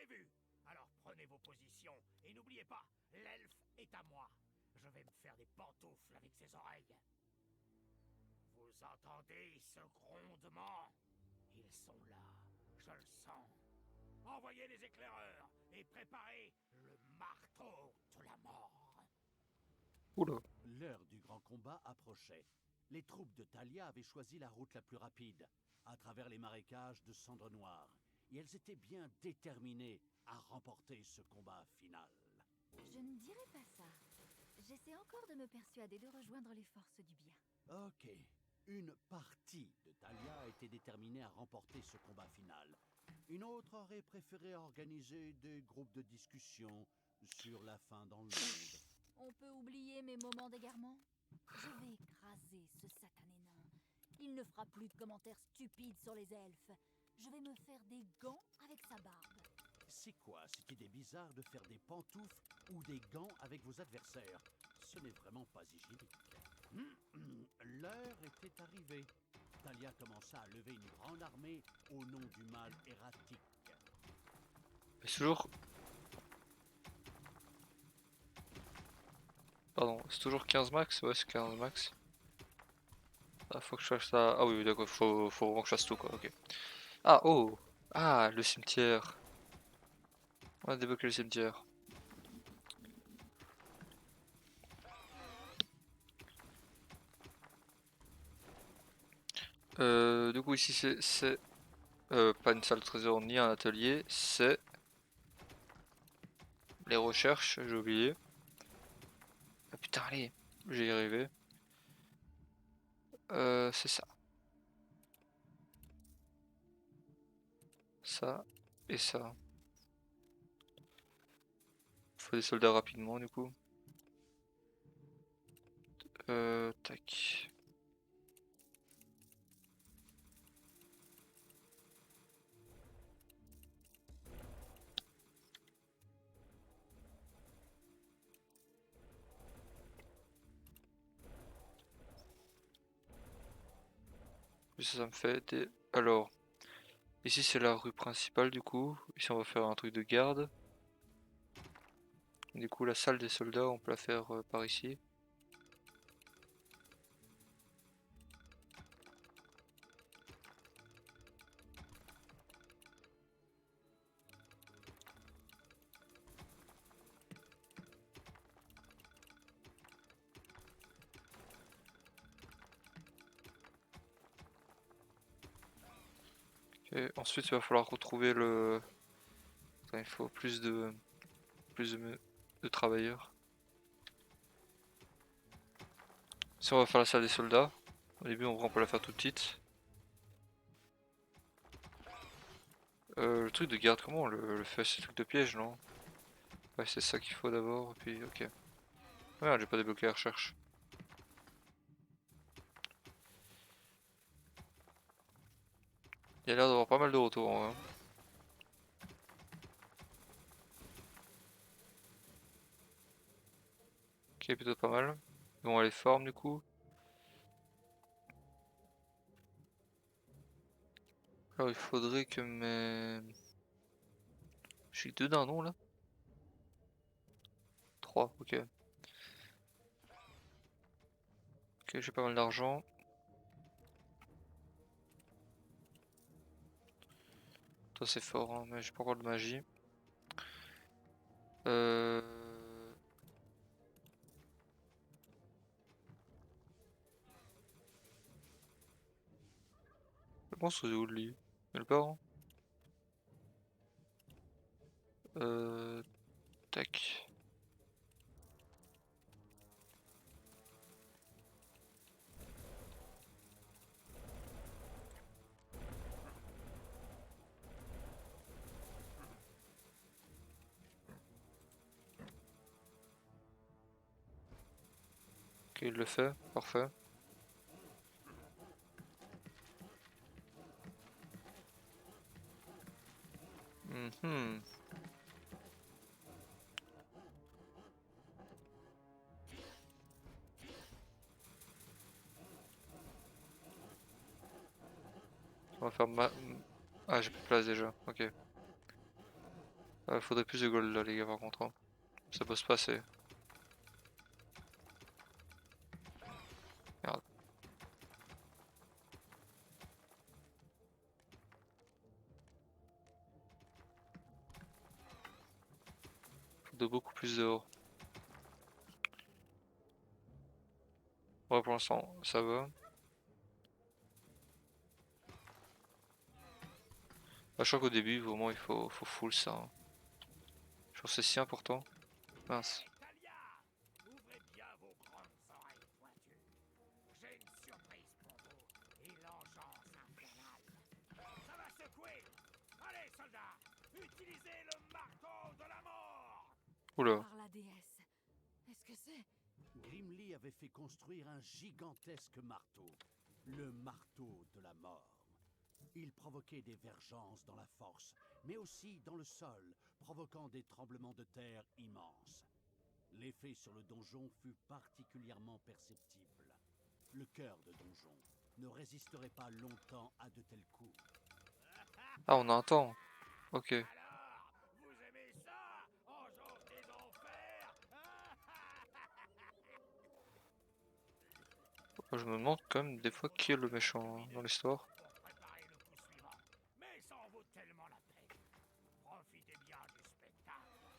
prévu. Alors prenez vos positions et n'oubliez pas, l'elfe est à moi. Je vais me faire des pantoufles avec ses oreilles. Vous entendez ce grondement? Ils sont là, je le sens. Envoyez les éclaireurs et préparez le marteau de la mort. Oula. L'heure du grand combat approchait. Les troupes de Thalia avaient choisi la route la plus rapide, à travers les marécages de cendres noires, et elles étaient bien déterminées à remporter ce combat final. Je ne dirais pas ça. J'essaie encore de me persuader de rejoindre les forces du bien. Ok, une partie de Thalia était déterminée à remporter ce combat final. Une autre aurait préféré organiser des groupes de discussion sur la fin dans le monde. On peut oublier mes moments d'égarement? Je vais écraser ce satané nain. Il ne fera plus de commentaires stupides sur les elfes. Je vais me faire des gants avec sa barbe. C'est quoi cette idée bizarre de faire des pantoufles ou des gants avec vos adversaires? Ce n'est vraiment pas hygiénique. L'heure était arrivée. Thalia commença à lever une grande armée au nom du mal erratique. C'est toujours. Pardon, c'est toujours 15 max? Ouais, c'est 15 max. Ah, faut que je fasse ça. Ah oui, d'accord, faut vraiment que je fasse tout quoi, ok. Ah, oh! Ah, le cimetière. On a débloqué le cimetière. Du coup, ici, c'est pas une salle de trésor ni un atelier, c'est les recherches, j'ai oublié. Ah putain, allez, j'ai y arrivé. C'est ça. Ça et ça. Faut des soldats rapidement, du coup. Tac. Ça me fait des... Alors, ici c'est la rue principale du coup. Ici on va faire un truc de garde. Du coup la salle des soldats on peut la faire par ici. Et ensuite il va falloir retrouver le... Enfin, il faut plus de travailleurs. Si on va faire la salle des soldats, au début on peut la faire toute petite. Le truc de garde, comment on le fait? C'est le truc de piège, non? Ouais, c'est ça qu'il faut d'abord, puis ok. Ah merde, j'ai pas débloqué la recherche. Il y a l'air d'avoir pas mal de retours en vrai, hein. Ok, plutôt pas mal. Bon, elle est forme du coup. Alors il faudrait que mes... J'ai 2 dindons là? 3, ok. Ok, j'ai pas mal d'argent. Toi c'est fort, hein, mais j'ai pas encore de magie. Euh... Je pense que c'est où le lit? Nulle part, hein. Tac. Ok, il le fait, parfait. Mhm. On va faire ma... Ah, j'ai plus de place déjà, ok. Faudrait plus de gold là les gars par contre. Hein. Ça peut se passer. Merde. Faut de beaucoup plus d'or. Ouais pour l'instant ça va. Bah, je crois qu'au début vraiment il faut full ça. Hein. Je trouve que c'est si important. Mince. Talia, ouvrez bien vos grandes oreilles pointues. J'ai une surprise pour vous et l'engeance infernale. Ça va secouer. Allez, soldats, utilisez le marteau de la mort. Oula. Par la déesse. Est-ce que c'est... Grimly avait fait construire un gigantesque marteau, le marteau de la mort. Il provoquait des vergences dans la force, mais aussi dans le sol, provoquant des tremblements de terre immenses. L'effet sur le donjon fut particulièrement perceptible. Le cœur de donjon ne résisterait pas longtemps à de tels coups. Ah on a un temps. Ok. Alors, vous aimez ça, engeance des enfers? Je me demande quand même des fois qui est le méchant hein, dans l'histoire. Pour préparer le coup suivant. Mais ça en vaut tellement la peine. Profitez bien du spectacle.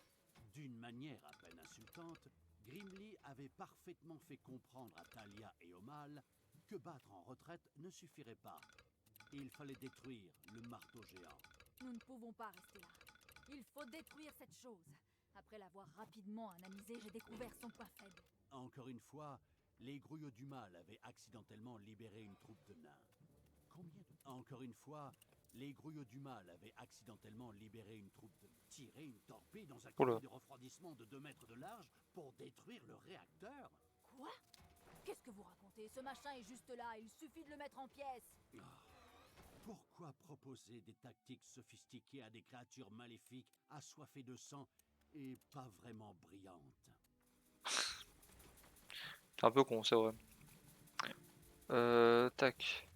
D'une manière à peine insultante, Grimly avait parfaitement fait comprendre à Talia et Omal que battre en retraite ne suffirait pas. Il fallait détruire le marteau géant. Nous ne pouvons pas rester là. Il faut détruire cette chose. Après l'avoir rapidement analysée, j'ai découvert son point faible. Encore une fois, les grouillots du mal avaient accidentellement libéré une troupe de nains. Encore une fois, les grouillots du mal avaient accidentellement libéré une troupe de... Tirer une torpille dans un Oula. cabinet de refroidissement de 2 mètres de large pour détruire le réacteur? Quoi? Qu'est-ce que vous racontez? Ce machin est juste là, il suffit de le mettre en pièces. Pourquoi proposer des tactiques sophistiquées à des créatures maléfiques, assoiffées de sang et pas vraiment brillantes? C'est un peu con c'est vrai. Tac.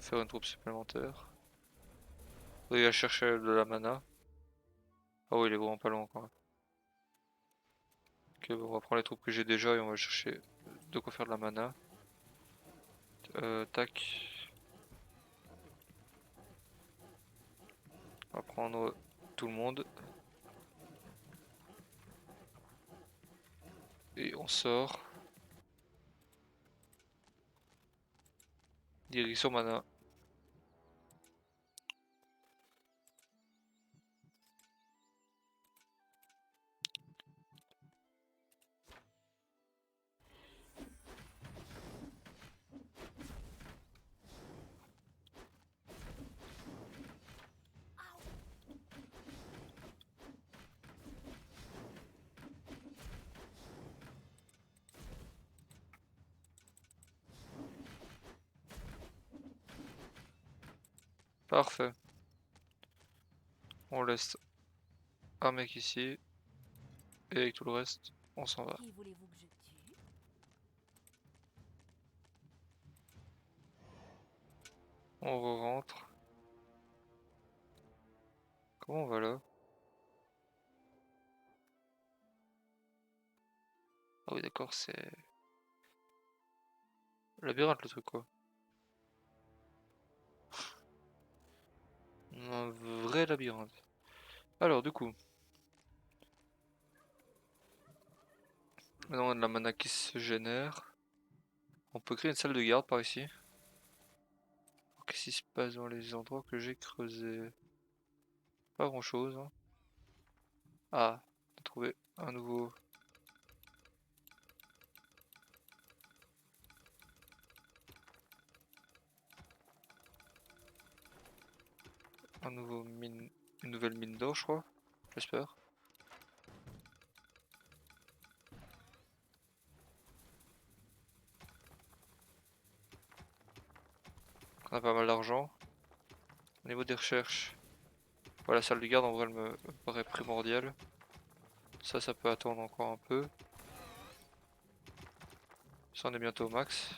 Faire une troupe supplémentaire. Il va chercher de la mana. Ah oui il est vraiment pas loin quand même. Ok bon, on va prendre les troupes que j'ai déjà et on va chercher de quoi faire de la mana. Tac. On va prendre tout le monde. Et on sort. Direction mana. Parfait. On laisse un mec ici. Et avec tout le reste, on s'en va. Qui voulez-vous que je tue? On re-rentre. Comment on va là? Ah oui d'accord c'est... Labyrinthe le truc quoi. Un vrai labyrinthe. Alors du coup. Maintenant on a de la mana qui se génère. On peut créer une salle de garde par ici. Qu'est-ce qui se passe dans les endroits que j'ai creusés? Pas grand chose. Hein. Ah, on a trouvé un nouveau. Une nouvelle mine d'or je crois. J'espère. On a pas mal d'argent. Au niveau des recherches. Voilà, la salle de garde en vrai elle me paraît primordiale. Ça peut attendre encore un peu. Ça on est bientôt au max.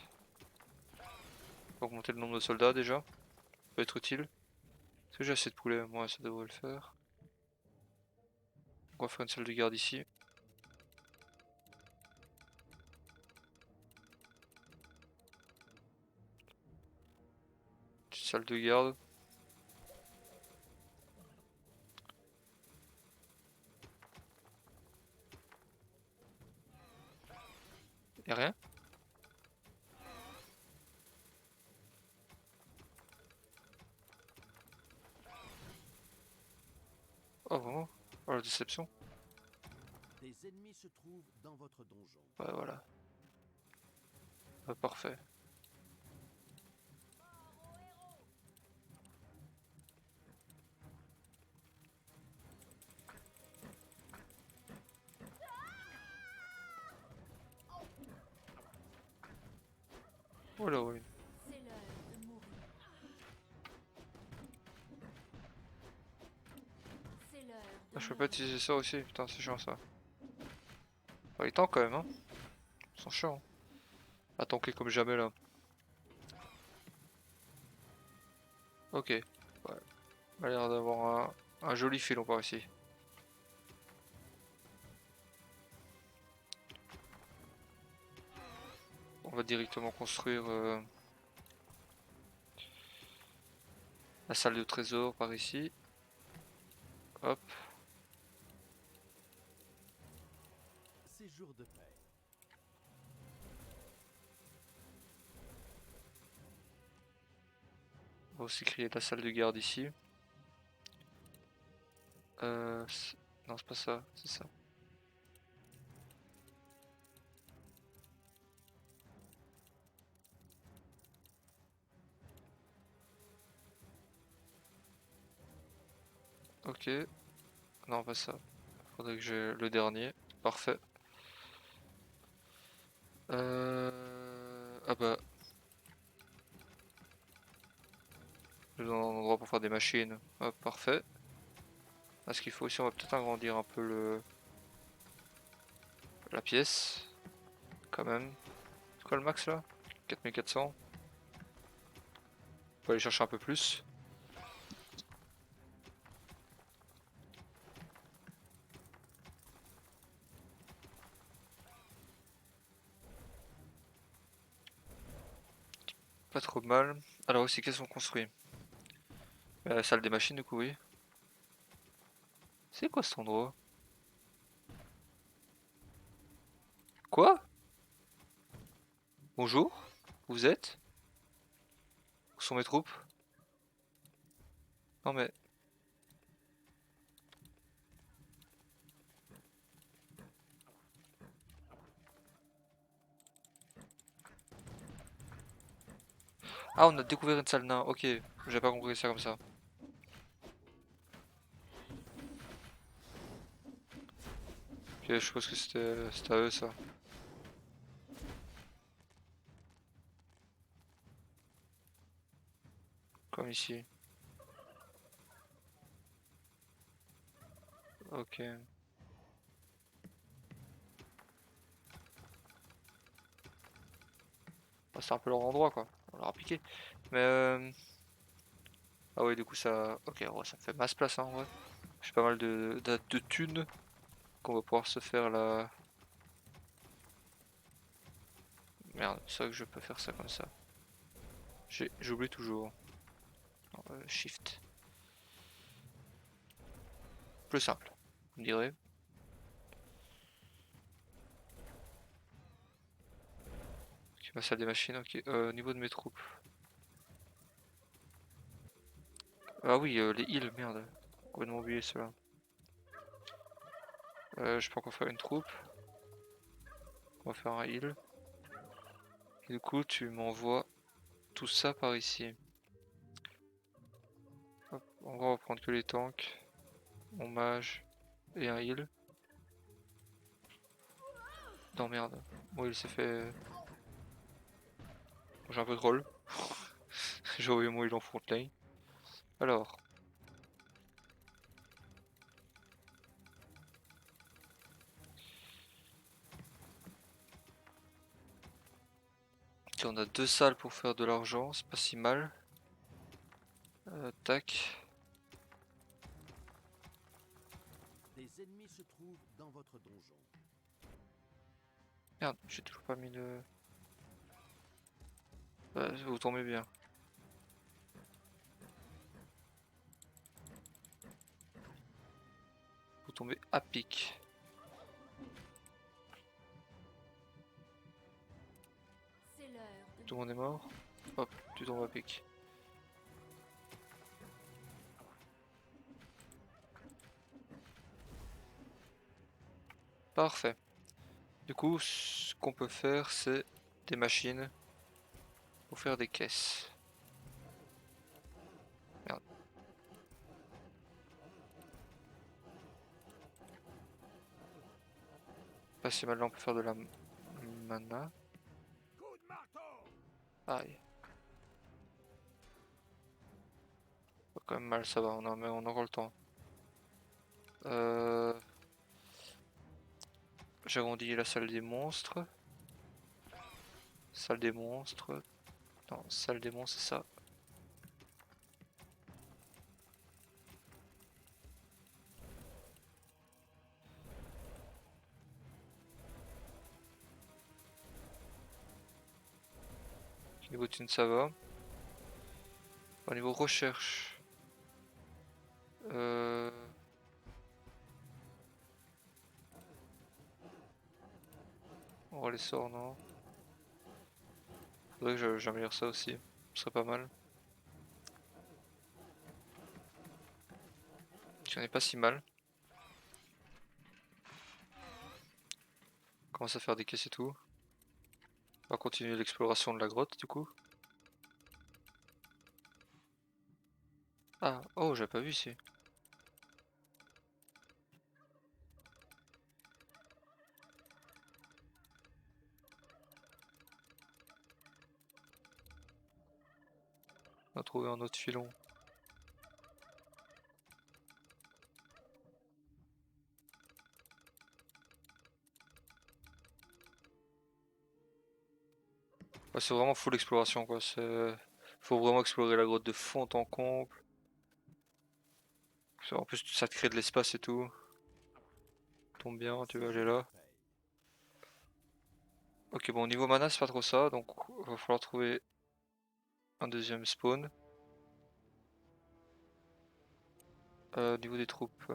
Augmenter le nombre de soldats déjà. Ça peut être utile. Est-ce que j'ai assez de poulets? Moi ça devrait le faire. On va faire une salle de garde ici. Petite salle de garde. Y'a rien? Oh vraiment? Oh la déception. Des ennemis se trouvent dans votre donjon. Ouais voilà. Parfait. Oh là oui. C'est l'heure de mourir. C'est l'heure de Ah, je peux pas mourir. utiliser ça aussi, putain c'est chiant ça. Oh, il est temps quand même hein. Ils sont chiants. À tanker comme jamais là. Ok. Ouais. On a l'air d'avoir un joli filon par ici. On va directement construire la salle de trésor par ici. Hop. Séjour de paix. On va aussi créer la salle de garde ici. Non c'est pas ça, c'est ça. Ok. Non pas ça. Faudrait que j'ai le dernier. Parfait. Ah bah. J'ai besoin d'un endroit pour faire des machines. Hop, parfait. Ah, ce qu'il faut aussi, on va peut-être agrandir un peu la pièce. Quand même. C'est quoi le max là? 4400. On peut aller chercher un peu plus. Pas trop mal. Alors aussi, qu'est-ce qu'on construit? La salle des machines du coup, oui. C'est quoi cet endroit? Quoi? Bonjour? Vous êtes? Où sont mes troupes? Non mais... Ah, on a découvert une salle nain. Ok, j'avais pas compris ça comme ça. Ok, je suppose que c'était à eux ça. Comme ici. Ok. Bah, c'est un peu leur endroit quoi. On leur a piqué. Mais ah ouais, du coup ça... Ok, ouais, ça me fait masse place hein, en vrai. J'ai pas mal de thunes qu'on va pouvoir se faire la... Merde, c'est vrai que je peux faire ça comme ça. J'oublie toujours. Non, shift. Plus simple, on dirait. Ok, ma salle des machines, ok. Au niveau de mes troupes. Ah oui, les heals, merde. Complètement oublié cela. Je peux encore faire une troupe. On va faire un heal. Et du coup, tu m'envoies tout ça par ici. Hop, en gros, on va prendre que les tanks, mon mage et un heal. Non, merde. Bon, il s'est fait. J'ai un peu de troll. J'ai envoyé mon heal en front lane. Alors. Ok, on a 2 salles pour faire de l'argent, c'est pas si mal. Tac. Des ennemis se trouvent dans votre donjon. Merde, j'ai toujours pas mis le... vous tombez bien. Vous tombez à pic. C'est l'heure de Tout le monde est mort. Hop, tu tombes à pic. Parfait. Du coup, ce qu'on peut faire, c'est des machines pour faire des caisses. Merde. Pas si mal, là on peut faire de la mana. Coup de marteau! Aïe. Pas quand même mal, ça va, on a encore le temps. J'agrandis la salle des monstres. Salle des monstres. Non, salle des monstres, c'est ça. Niveau thune, ça va. Au niveau recherche. On va les sorts, non. Faudrait que j'améliore ça aussi. Ce serait pas mal. On est pas si mal. On commence à faire des caisses et tout. On va continuer l'exploration de la grotte du coup. Ah, oh, j'avais pas vu ici. On a trouvé un autre filon. Ouais, c'est vraiment full exploration quoi. Faut vraiment explorer la grotte de fond en comble. En plus, ça te crée de l'espace et tout. Tombe bien, tu vas aller là. Ok, bon, niveau mana, c'est pas trop ça. Donc, il va falloir trouver un deuxième spawn. Au niveau des troupes.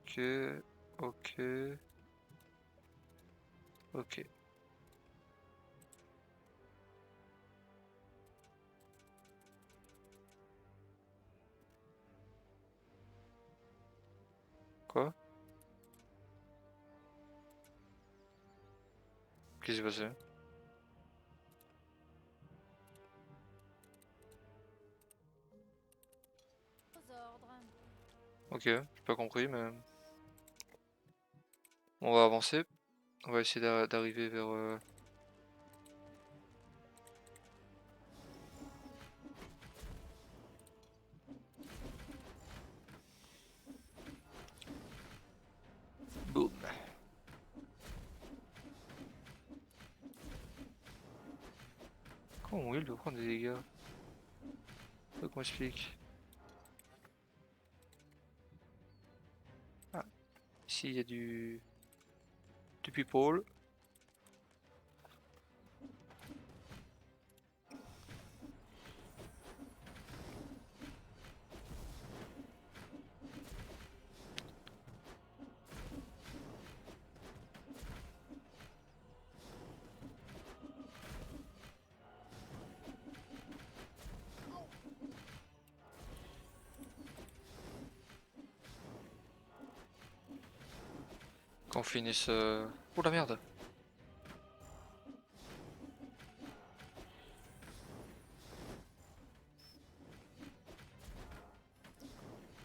Ok, ok, ok. Quoi? Qu'est-ce qui s'est passé? aux ordres. Ok, j'ai pas compris, mais on va avancer. On va essayer d'arriver vers. Boum. Comment Will doit prendre des dégâts? Faut qu'on explique. Ah, ici il y a du people. Qu'on finisse. Oh la merde!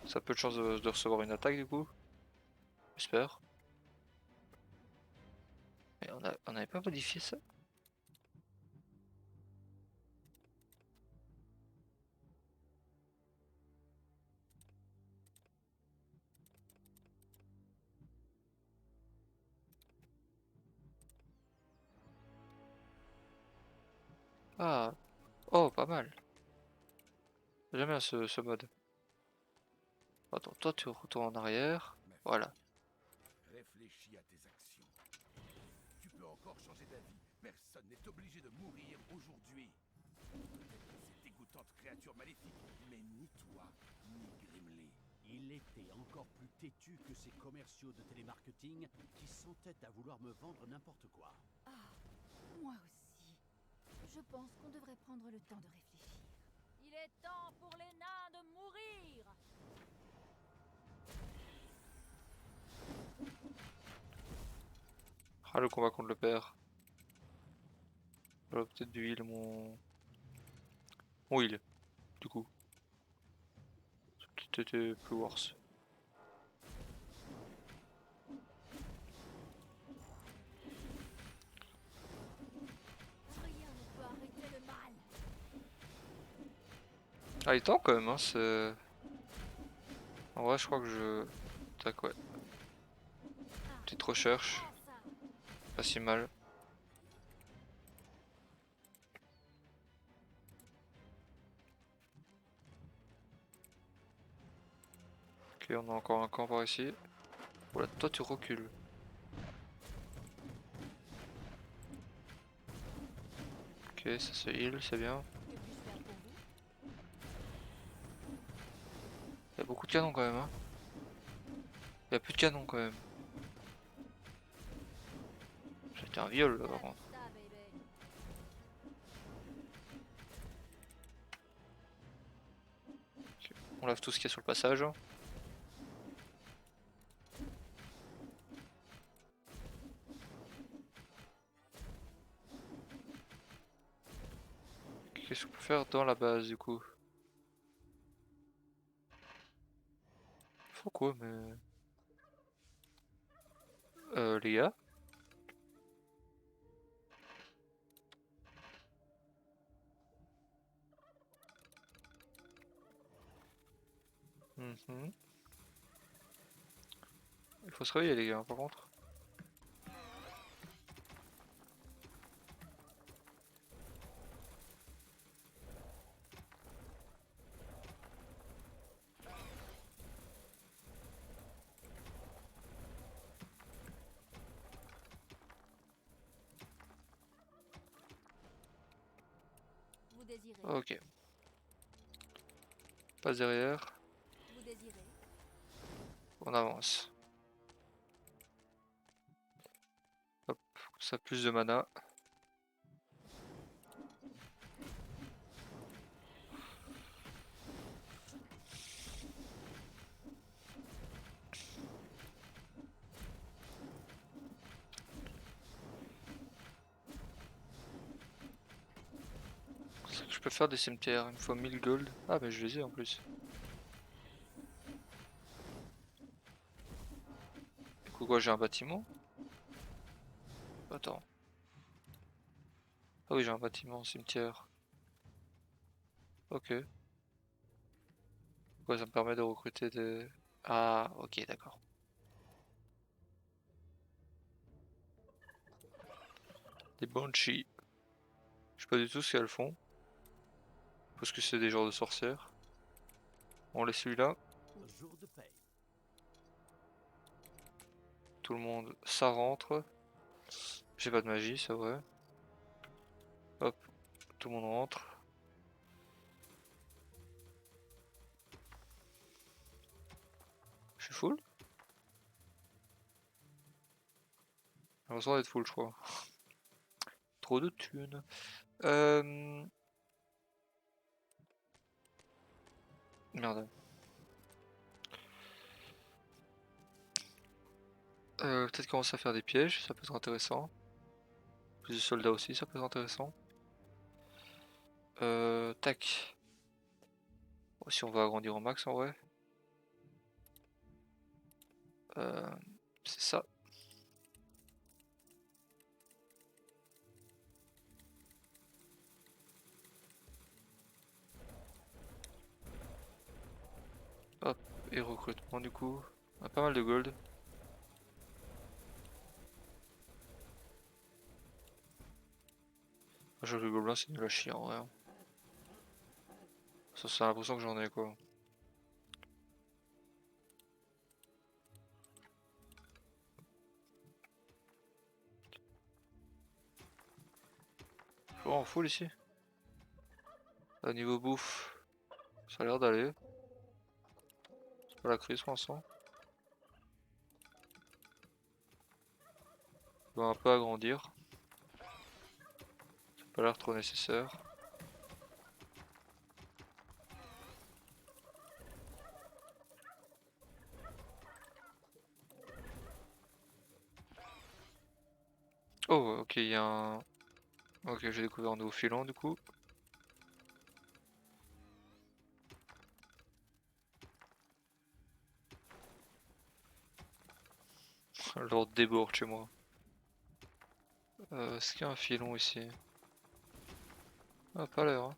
Ça a peu de chance de recevoir une attaque du coup. J'espère. Mais on n'avait pas modifié ça? Ah, oh, pas mal. J'aime bien ce mode. Attends, toi tu retournes en arrière. Ma fille, Voilà. réfléchis à tes actions. Tu peux encore changer d'avis. Personne n'est obligé de mourir aujourd'hui. Ces dégoûtantes créatures maléfiques, mais ni toi, ni Grimly. Il était encore plus têtu que ces commerciaux de télémarketing qui s'entêtent à vouloir me vendre n'importe quoi. Ah, moi aussi. Je pense qu'on devrait prendre le temps de réfléchir. Il est temps pour les nains de mourir. Ah, le combat contre le père. J'aurais peut-être dû heal mon heal, du coup. C'était plus worse. Rien ne peut arrêter le mal. Ah, il est temps quand même, hein, c'est... En vrai, je crois que je... Tac, ouais. Petite recherche, Prends ça. pas si mal. Ok, on a encore un camp par ici. Voilà, toi tu recules. Ok, ça se heal, c'est bien. Que puis-je faire pour vous? Il y a beaucoup de canons quand même, hein. Il y a plus de canons quand même. C'était un viol là, par contre. Ça, baby. On lave tout ce qu'il y a sur le passage. Qu'est-ce qu'on peut faire dans la base du coup? Faut quoi mais... les gars? Mhm. Il faut se réveiller les gars par contre. Vous désirez? Ok. Passe derrière. Vous désirez? On avance. Hop, ça plus de mana. Je peux faire des cimetières, il me faut 1000 gold. Ah mais je les ai en plus. Du coup quoi j'ai un bâtiment? Attends. Ah oui j'ai un bâtiment, cimetière. Ok. Quoi ça me permet de recruter des... Ah ok d'accord. Des banshees. Je sais pas du tout ce qu'elles font. Parce que c'est des genres de sorcières. On laisse celui-là. Jour de paix. Tout le monde, ça rentre. J'ai pas de magie, c'est vrai. Hop, tout le monde rentre. Je suis full? J'ai l'impression d'être full, je crois. Trop de thunes. Merde. Peut-être commencer à faire des pièges, ça peut être intéressant. Plus de soldats aussi, ça peut être intéressant. Tac. Bon, si on va agrandir au max en vrai. Euh, c'est ça. Hop, et recrutement du coup. On a pas mal de gold. Je le gobelin c'est nul à chier en vrai. Hein. Ça c'est l'impression que j'en ai quoi. Je suis en full ici. À niveau bouffe, ça a l'air d'aller. C'est pas la crise pour l'instant. On va un peu agrandir. Ça n'a pas l'air trop nécessaire. Oh ok il y a un... Ok j'ai découvert un nouveau filon du coup. L'ordre déborde chez moi. Est-ce qu'il y a un filon ici? Ah pas l'air hein.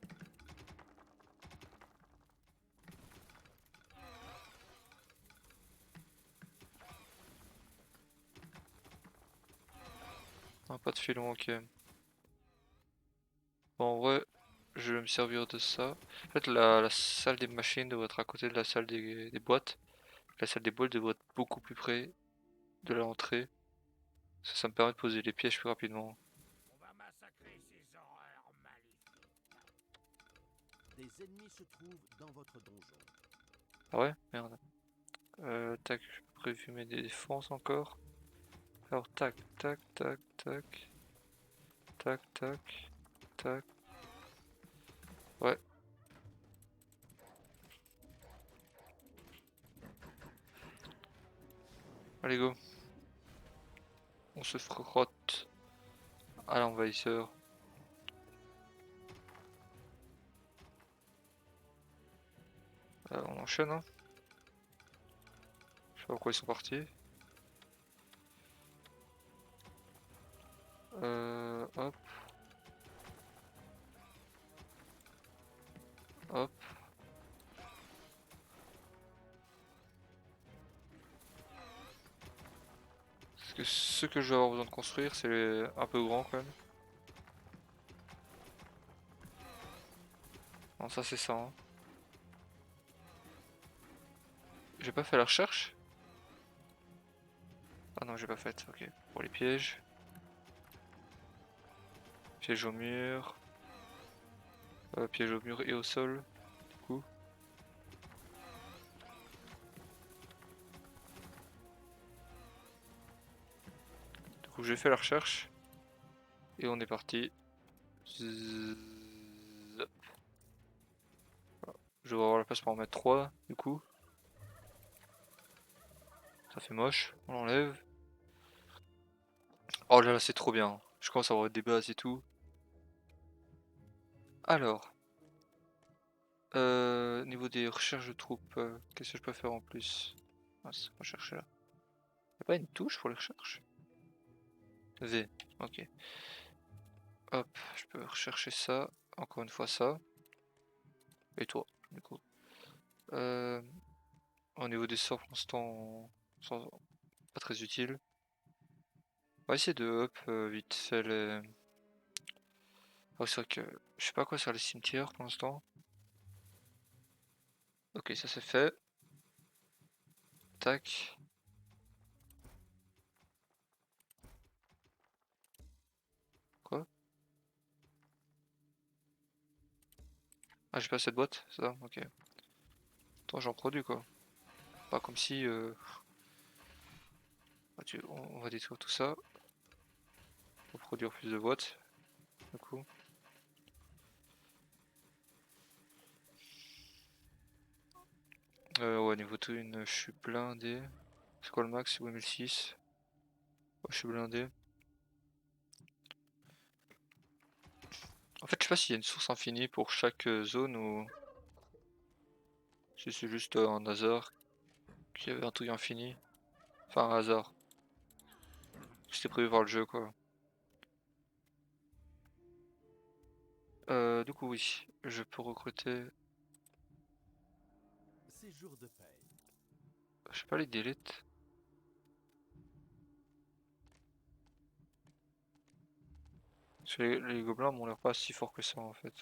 Ah, pas de filon ok. Bon en vrai je vais me servir de ça. En fait la salle des machines devrait être à côté de la salle des boîtes. La salle des boîtes devrait être beaucoup plus près de l'entrée. Ça me permet de poser les pièges plus rapidement. On va massacrer ces horreurs maléfiques. Des ennemis se trouvent dans votre donjon. Ah ouais? Merde. Tac, j'ai prévu mes défenses encore. Alors tac, tac, tac, tac. Tac, tac, tac. Ouais. Allez go. On se frotte à l'envahisseur. On enchaîne hein. Je sais pas pourquoi ils sont partis. Hop. Hop. Parce que ce que je vais avoir besoin de construire, c'est un peu grand quand même. Non, ça c'est ça. Hein. J'ai pas fait la recherche? Ah non, j'ai pas fait. Ok. Pour les pièges. Piège au mur. Piège au mur et au sol. Du coup. Du coup, j'ai fait la recherche. Et on est parti. Zzzz. Voilà. Je vais avoir la place pour en mettre 3 du coup. Ça fait moche. On l'enlève. Oh là là, c'est trop bien. Je commence à avoir des bases et tout. Alors. Niveau des recherches de troupes, qu'est-ce que je peux faire en plus? Ah, c'est rechercher là. Y'a pas une touche pour les recherches? V, ok. Hop, je peux rechercher ça. Encore une fois ça. Et toi, du coup. Au niveau des sorts pour l'instant, pas très utile. On va essayer de hop vite fait les. Oh, c'est vrai que je sais pas quoi sur les cimetières pour l'instant. Ok, ça c'est fait. Tac. Quoi? Ah, j'ai pas cette boîte, c'est ça? Ok. Attends, j'en produis quoi. Pas comme si. On va détruire tout ça. Pour produire plus de boîtes. Du coup. Ouais, niveau tout, je suis blindé. C'est quoi le max? 1006. Ouais, je suis blindé. En fait, je sais pas s'il y a une source infinie pour chaque zone ou si c'est juste un hasard qu'il y avait un truc infini. Enfin, un hasard. C'était prévu par le jeu, quoi. Du coup, oui, je peux recruter. Ces jours de paix. Je sais pas les deletes. Parce que les gobelins m'ont l'air pas si forts que ça en fait.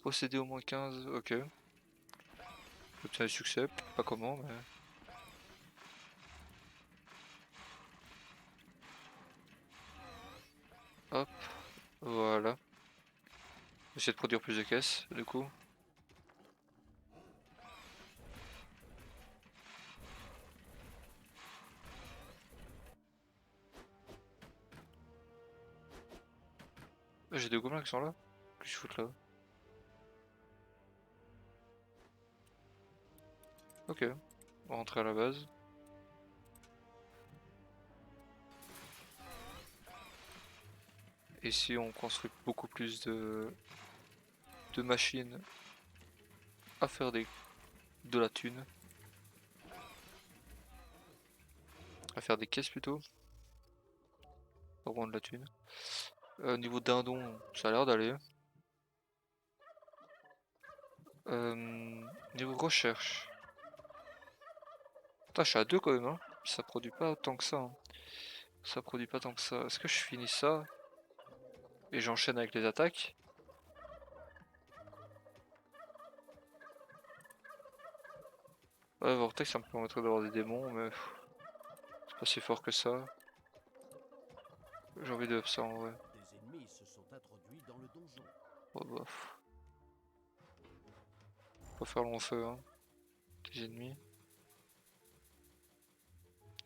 Posséder au moins 15, ok. Obtenir du succès, pas comment, mais... Hop, voilà. Essayer de produire plus de caisses, du coup. J'ai des gobelins qui sont là. Qu'est-ce qu'ils foutent là? Ok, on va rentrer à la base. Ici on construit beaucoup plus de machines à faire de la thune. À faire des caisses plutôt. Pas vraiment de la thune. Niveau dindon, ça a l'air d'aller. Niveau recherche. Putain, je suis à 2 quand même, hein. Ça produit pas tant que ça. Hein. Ça produit pas tant que ça. Est-ce que je finis ça et j'enchaîne avec les attaques? Ouais, Vortex, ça me permettrait d'avoir des démons, mais c'est pas si fort que ça. J'ai envie de up ça en vrai. Des ennemis se sont introduits dans le donjon. Oh, bah. Faut pas faire long feu, hein. Des ennemis.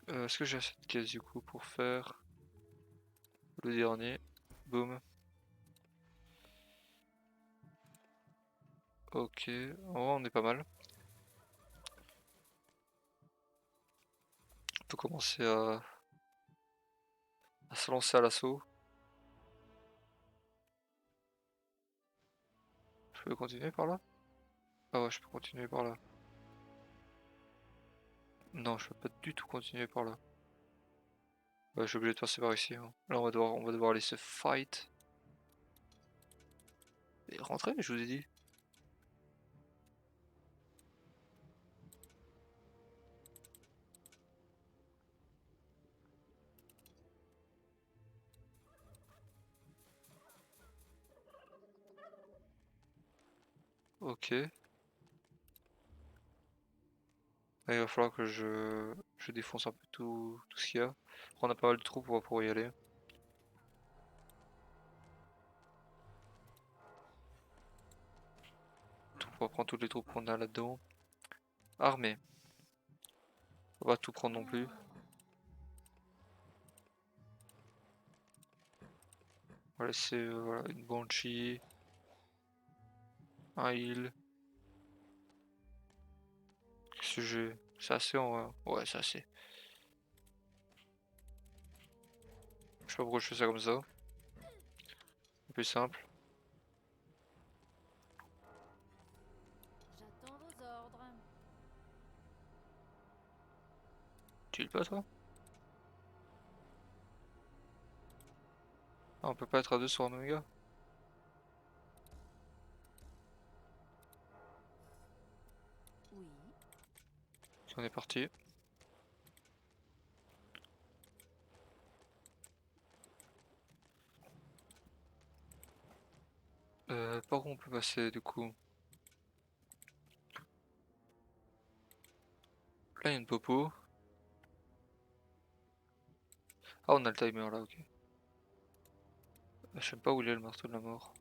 Est-ce que j'ai assez de caisse du coup pour faire le dernier? Boum. Ok, en vrai on est pas mal. On peut commencer à se lancer à l'assaut. Je peux continuer par là? Ah ouais, je peux continuer par là. Non, je peux pas du tout continuer par là. Ouais, je suis obligé de passer par ici. Hein. Là, on va devoir aller se fight. Et rentrer, je vous ai dit. Ok. Là, il va falloir que je défonce un peu tout ce qu'il y a. On a pas mal de troupes, on va pouvoir y aller. On va prendre toutes les troupes qu'on a là-dedans. Armée. On va tout prendre non plus. On va laisser voilà, une Banshee. Un heal. Qu'est-ce que j'ai? C'est assez en vrai. Ouais, c'est assez. Je sais pas pourquoi je fais ça comme ça. C'est plus simple. J'attends vos ordres. Tu heal pas toi? Ah, on peut pas être à deux sur un Omega? Oui. Ok, on est parti. Par où on peut passer du coup? Là il y a une popo. Ah on a le timer là, ok. Je sais pas où il est le marteau de la mort.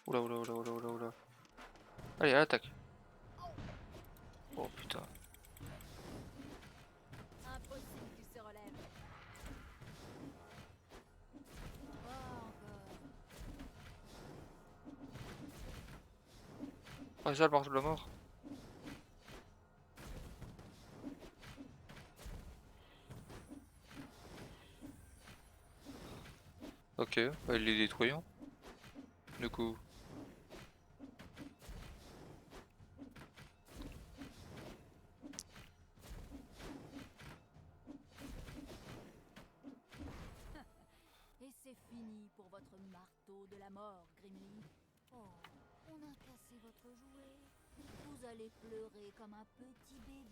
Oula oula oula oula oula oula. Allez à l'attaque. Oh putain. Impossible qu'il se relève. Pas encore. Ah c'est ça le marteau de la mort? Ok, bah, il est détruisant. Du coup. peu jouer. Vous allez pleurer comme un petit bébé.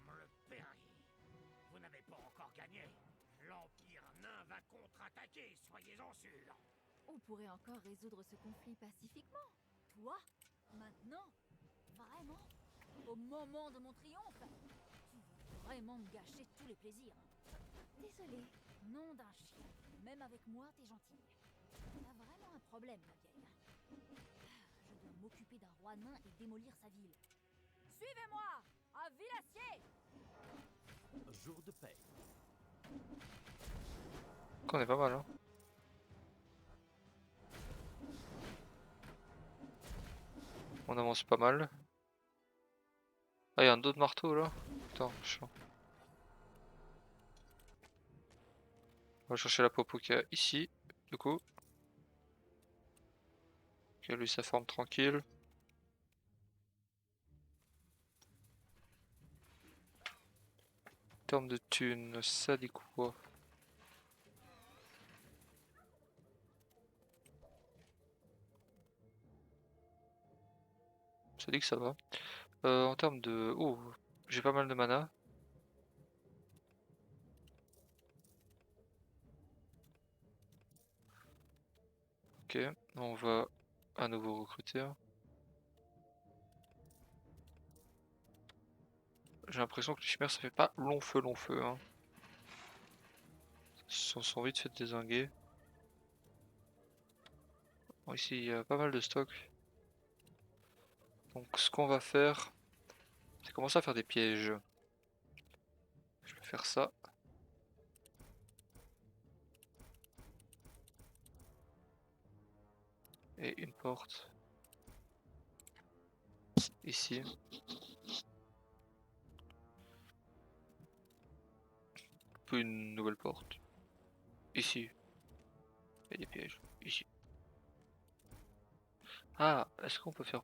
Me le paieriez. Vous n'avez pas encore gagné. L'Empire nain va contre-attaquer, soyez-en sûrs. On pourrait encore résoudre ce conflit pacifiquement. Toi, maintenant, vraiment, au moment de mon triomphe, tu veux vraiment me gâcher tous les plaisirs. Désolé, nom d'un chien. Même avec moi, t'es gentil. T'as vraiment un problème, ma vieille. Je dois m'occuper d'un roi nain et démolir sa ville. Suivez-moi, à Villacier! Jour de paix. On est pas mal, hein. On avance pas mal. Ah, il y a un autre marteau là. Putain, chiant. On va chercher la popo qu'il y a ici, du coup. Ok, lui ça forme tranquille. En termes de thunes, ça dit quoi? Ça dit que ça va. En termes de... Oh, j'ai pas mal de mana. Ok, on va à nouveau recruter. J'ai l'impression que les chimères ça fait pas long feu, hein. Ils sont vite fait dézinguer. Bon, ici il y a pas mal de stock. Donc ce qu'on va faire, c'est commencer à faire des pièges. Je vais faire ça. Et une porte. Ici. Puis une nouvelle porte. Ici. Il y a des pièges. Ici. Ah, est-ce qu'on peut faire...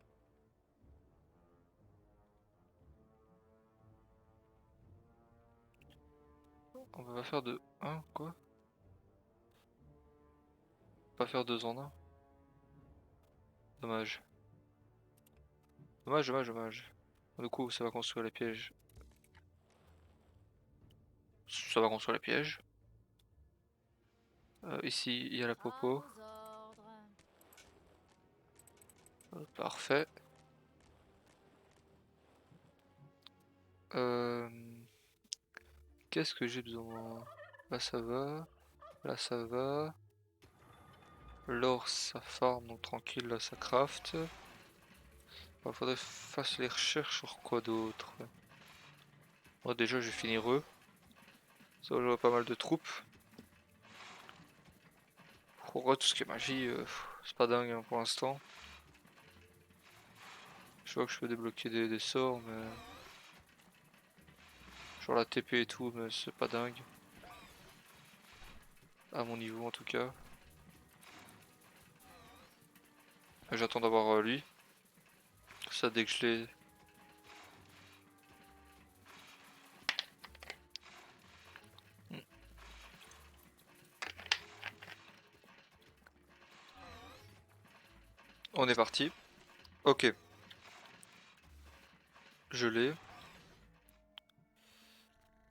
On va pas faire de... Hein, quoi? Pas faire deux en un? Dommage. Dommage. Du coup, ça va construire les pièges. Ça va construire les pièges. Ici, il y a la À popo. vos ordres. Parfait. Euh, Qu'est-ce que j'ai besoin? Là, ça va. Là, ça va. L'or, ça farm, donc tranquille, là, ça craft. Bah, faudrait faire les recherches sur quoi d'autre. Bon, déjà, je vais finir eux. Ça, je vois pas mal de troupes. Pour tout ce qui est magie, c'est pas dingue hein, pour l'instant. Je vois que je peux débloquer des sorts, mais... Genre la TP et tout, mais c'est pas dingue. À mon niveau en tout cas. J'attends d'avoir lui. Ça dès que je l'ai... On est parti. Ok. Je l'ai.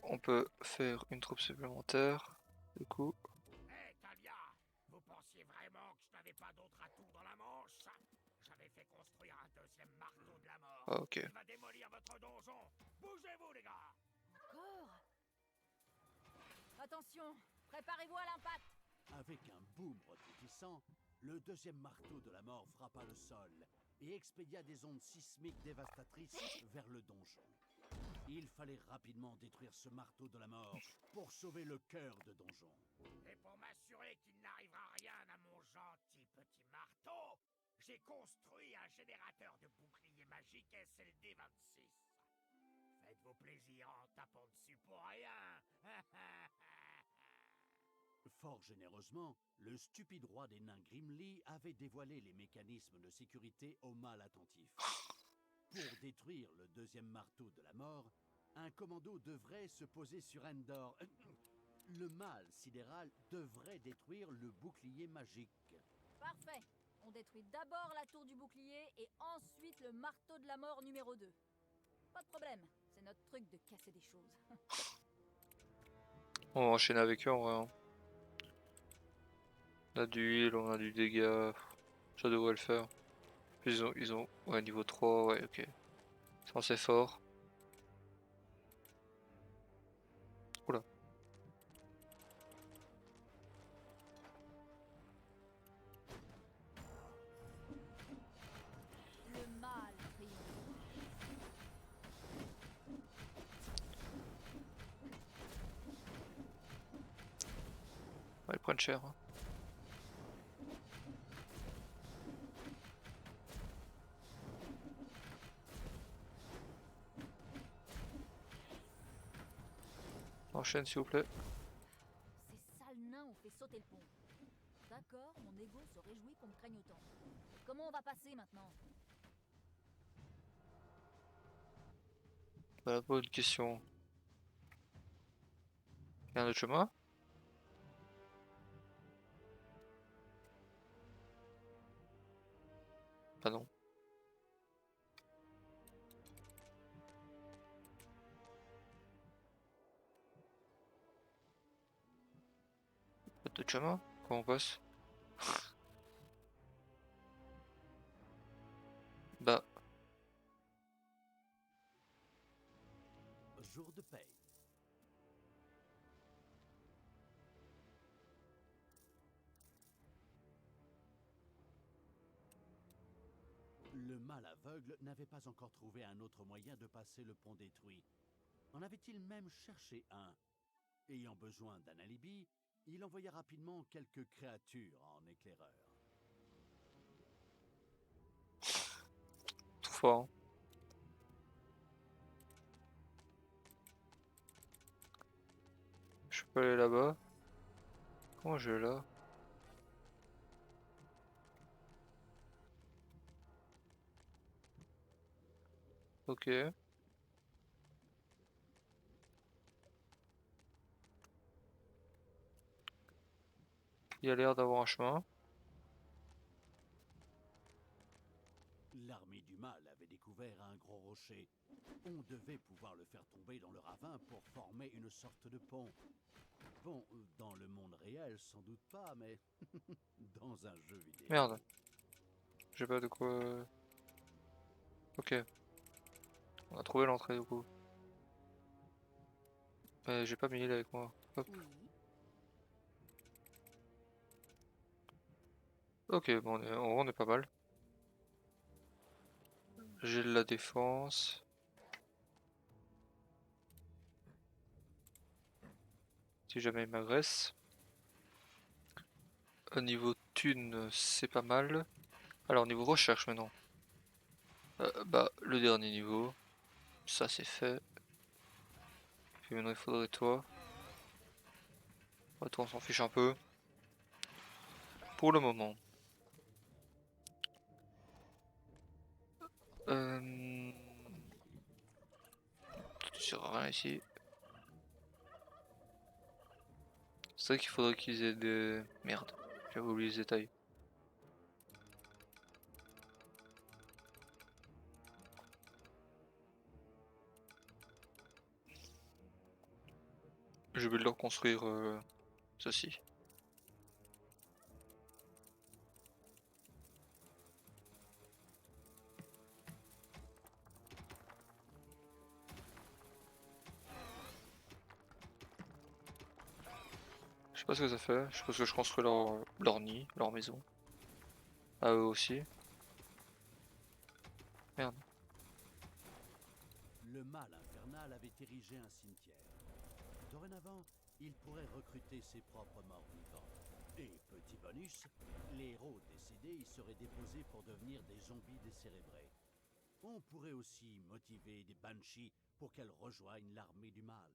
On peut faire une troupe supplémentaire. Du coup. Hé, Talia, vous pensiez vraiment que je n'avais pas d'autre atout dans la manche? J'avais fait construire un deuxième marteau de la mort. Ah, ok. Il va démolir votre donjon. Bougez-vous, les gars. Encore? Attention, préparez-vous à l'impact. Avec un boom retentissant, le deuxième marteau de la mort frappa le sol et expédia des ondes sismiques dévastatrices vers le donjon. Il fallait rapidement détruire ce marteau de la mort pour sauver le cœur de donjon. Et pour m'assurer qu'il n'arrivera rien à mon gentil petit marteau, j'ai construit un générateur de boucliers magiques SLD-26. Faites-vous plaisir en tapant dessus pour rien. Fort généreusement, le stupide roi des nains Grimly avait dévoilé les mécanismes de sécurité au mal attentif. Pour détruire le deuxième marteau de la mort, un commando devrait se poser sur Endor. Le mâle sidéral devrait détruire le bouclier magique. Parfait. On détruit d'abord la tour du bouclier et ensuite le marteau de la mort numéro 2. Pas de problème, c'est notre truc de casser des choses. On va enchaîner avec eux en vrai. Hein. On a du heal, on a du dégât. Ça devrait le faire. Puis ils ont ouais, niveau 3, ouais, ok. C'est assez fort. Oula. Le mal triomphe. Ouais, ils prennent cher. Hein. Enchaîne s'il vous plaît. Ces sales nains ont fait sauter le pont. D'accord, mon ego se réjouit qu'on me craigne autant. Comment on va passer maintenant? Bah, bonne question. Y'a un autre chemin? Ah non. Pas d'autre chemin? Comment on passe? Bah, Jour de paye. Le mâle aveugle n'avait pas encore trouvé un autre moyen de passer le pont détruit. En avait-il même cherché un? Ayant besoin d'un alibi, il envoya rapidement quelques créatures en éclaireur. trop fort. Hein. Je peux aller là-bas. Comment je vais là? Ok. Il y a l'air d'avoir un chemin. L'armée du mal avait découvert un gros rocher. On devait pouvoir le faire tomber dans le ravin pour former une sorte de pont. Bon, dans le monde réel, sans doute pas, mais dans un jeu vidéo. Merde. J'ai pas de quoi. Ok. On a trouvé l'entrée du coup. Mais j'ai pas mis il avec moi. Hop. Oui. Ok, bon, on est pas mal. J'ai de la défense. Si jamais il m'agresse. Au niveau thune, c'est pas mal. Alors, niveau recherche maintenant. Bah, le dernier niveau. Ça, c'est fait. Puis maintenant, il faudrait toi. Toi, on s'en fiche un peu. Pour le moment. Euh... Tu sert à rien ici. C'est vrai qu'il faudrait qu'ils aient des... Merde, j'avais oublié ce détail. Je vais leur construire ceci. Je sais pas ce que ça fait, je suppose que je construis leur nid, leur maison. À eux aussi. Merde. Le mâle infernal avait érigé un cimetière. Dorénavant, il pourrait recruter ses propres morts vivants. Et petit bonus, les héros décédés y seraient déposés pour devenir des zombies décérébrés. On pourrait aussi motiver des banshees pour qu'elles rejoignent l'armée du mal.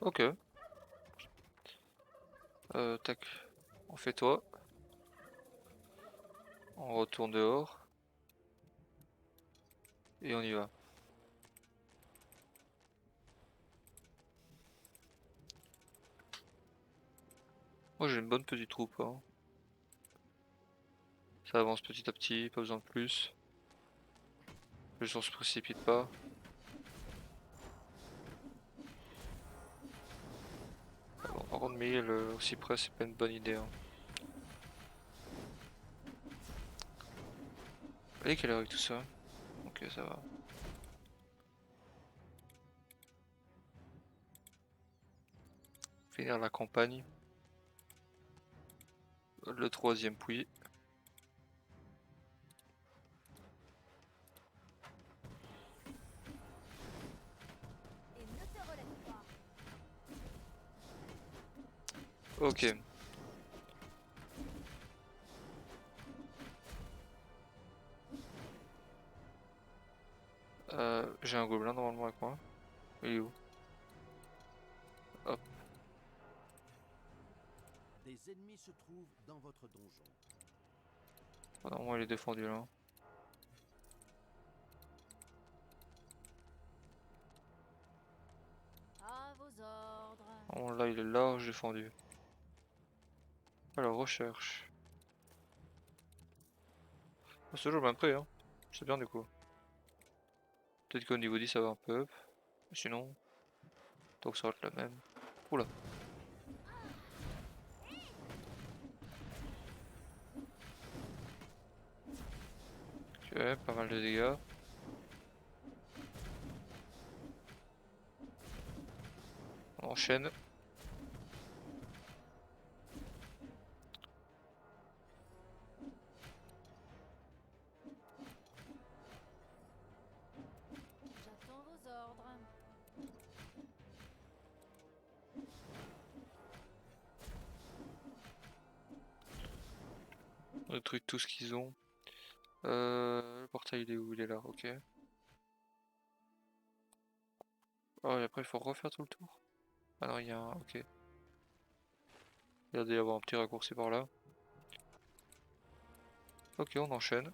Ok. Tac. On fait toi. On retourne dehors. Et on y va. Moi j'ai une bonne petite troupe. Hein. Ça avance petit à petit, pas besoin de plus. Le son se précipite pas. Bon, par contre, mais le cyprès, c'est pas une bonne idée. Hein. Allez, quelle heure avec tout ça? Ok, ça va. Finir la campagne. Le troisième puits. Et ne te relève pas. Ok. J'ai un gobelin normalement avec moi. Il est où? Hop. Des ennemis se trouvent dans votre donjon. Ah, normalement il est défendu là. À vos ordres. Oh, là il est large défendu. Alors recherche. Ah, c'est toujours le même prix hein. C'est bien du coup. Peut-être qu'au niveau 10 ça va un peu up. Sinon, tant que ça va être la même. Oula. Ok, pas mal de dégâts. On enchaîne. J'attends vos ordres. On détruit tout ce qu'ils ont. Le portail il est où? Il est là, ok. Oh, et après il faut refaire tout le tour. Ah non, il y a un. Ok. Il y a d'ailleurs avoir un petit raccourci par là. Ok, on enchaîne.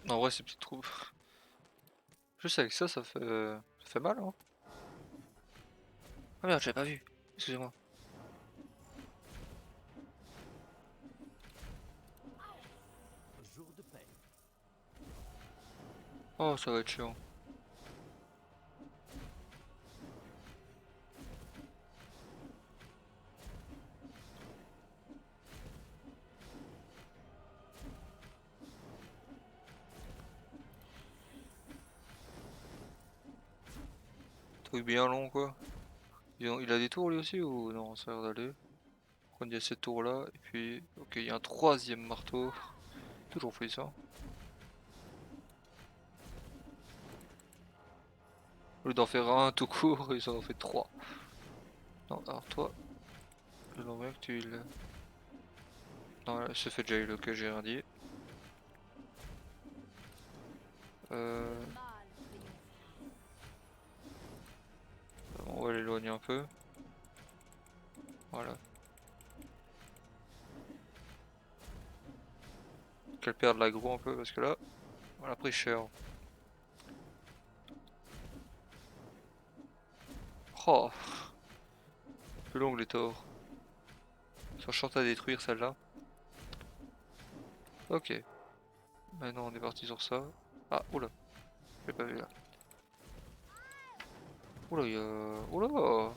En vrai, ces petites troupes. Juste avec ça, ça fait mal, hein. Ah merde, j'avais pas vu. Excusez-moi. Jour de paix. Oh, ça va être chiant. Truc bien long, quoi. Il a des tours lui aussi ou non? Ça a l'air d'aller. Il y a cette tour là, et puis. Ok, il y a un troisième marteau. Toujours fait ça. Au lieu d'en faire un tout court, ils en ont fait trois. Non, alors toi, je l'envoie que tu le. Non, là, c'est fait déjà, ok, j'ai rien dit. Le mal triomphe. On va l'éloigner un peu. Voilà. Qu'elle perde l'aggro un peu parce que là, on l'a pris cher. Oh, plus long les torts. Sachant à détruire celle-là. Ok. Maintenant on est parti sur ça. Ah, oula. J'ai pas vu là. Oula, il y a. Oula!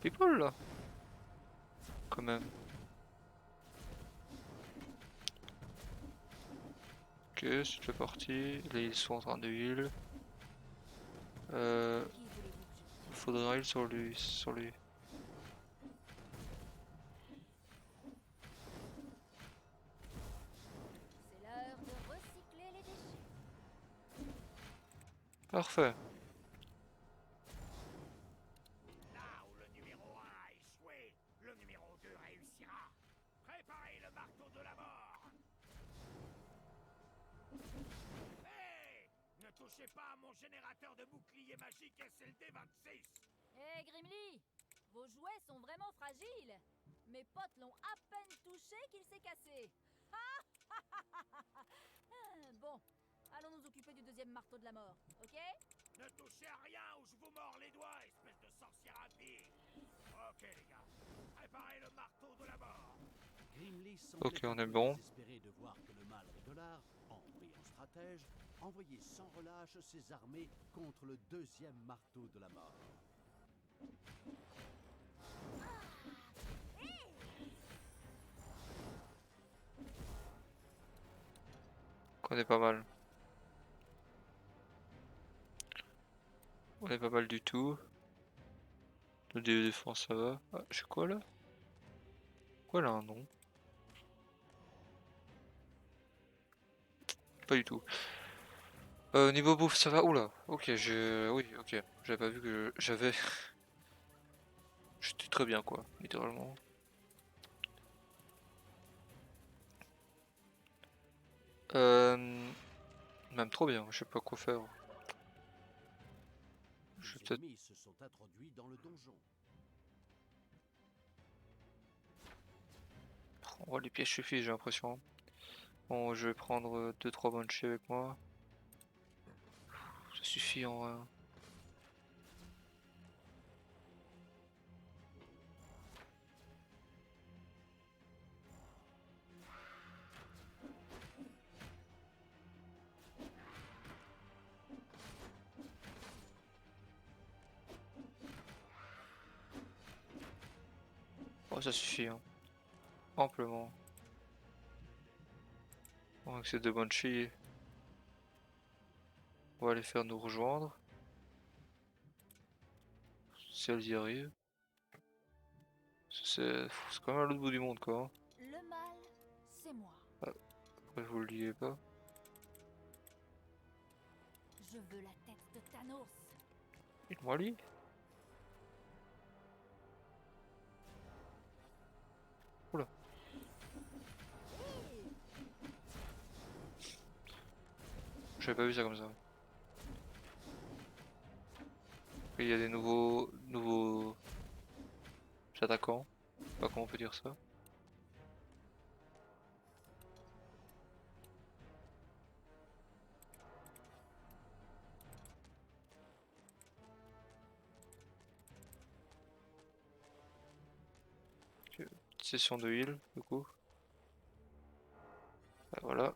People là! Quand même. Ok, c'est déjà parti. Là ils sont en train de heal. Qui voulez-vous que je tue? Faudra heal sur lui. Sur lui. C'est l'heure de recycler les déchets. Parfait. Là où le numéro 1 a échoué, le numéro 2 réussira. Préparez le marteau de la mort. Hé! Ne touchez pas à mon générateur de bouclier magique SLD-26. Hé Grimly, vos jouets sont vraiment fragiles. Mes potes l'ont à peine touché qu'il s'est cassé. Bon, allons nous occuper du deuxième marteau de la mort, ok? Ne touchez à rien ou je vous mords les doigts, espèce de sorcière impie. Ok les gars, préparez le marteau de la mort. Grimly semblait Ok, on un est peu bon. désespéré de voir que le mâle Régolard, en brillant stratège, envoyait sans relâche ses armées contre le deuxième marteau de la mort. On est pas mal. On est pas mal du tout. Le dé de défense ça va. Ah, j'ai quoi là? Quoi là un nom? Pas du tout. Niveau bouffe ça va? Oula. Ok, oui, ok. J'avais pas vu que j'avais. J'étais très bien quoi, littéralement. Même trop bien, je sais pas quoi faire. Je vais Les peut-être. ennemis se sont introduits dans le donjon. Oh, les pièges suffisent, j'ai l'impression. Bon, je vais prendre 2-3 banshees avec moi. Ça suffit en vrai. Oh, ça suffit, hein. Amplement. Bon, avec ces 2 banshees, on va les faire nous rejoindre. Si elles y arrivent. C'est quand même à l'autre bout du monde quoi. Hein. Le mal, c'est moi. Après, vous le liez pas. Je veux la tête de Thanos. Il moi lit. Oula. J'avais pas vu ça comme ça. Après, il y a des nouveaux attaquants. Je sais pas comment on peut dire ça. Ok, petite session de heal du coup. Ah, voilà.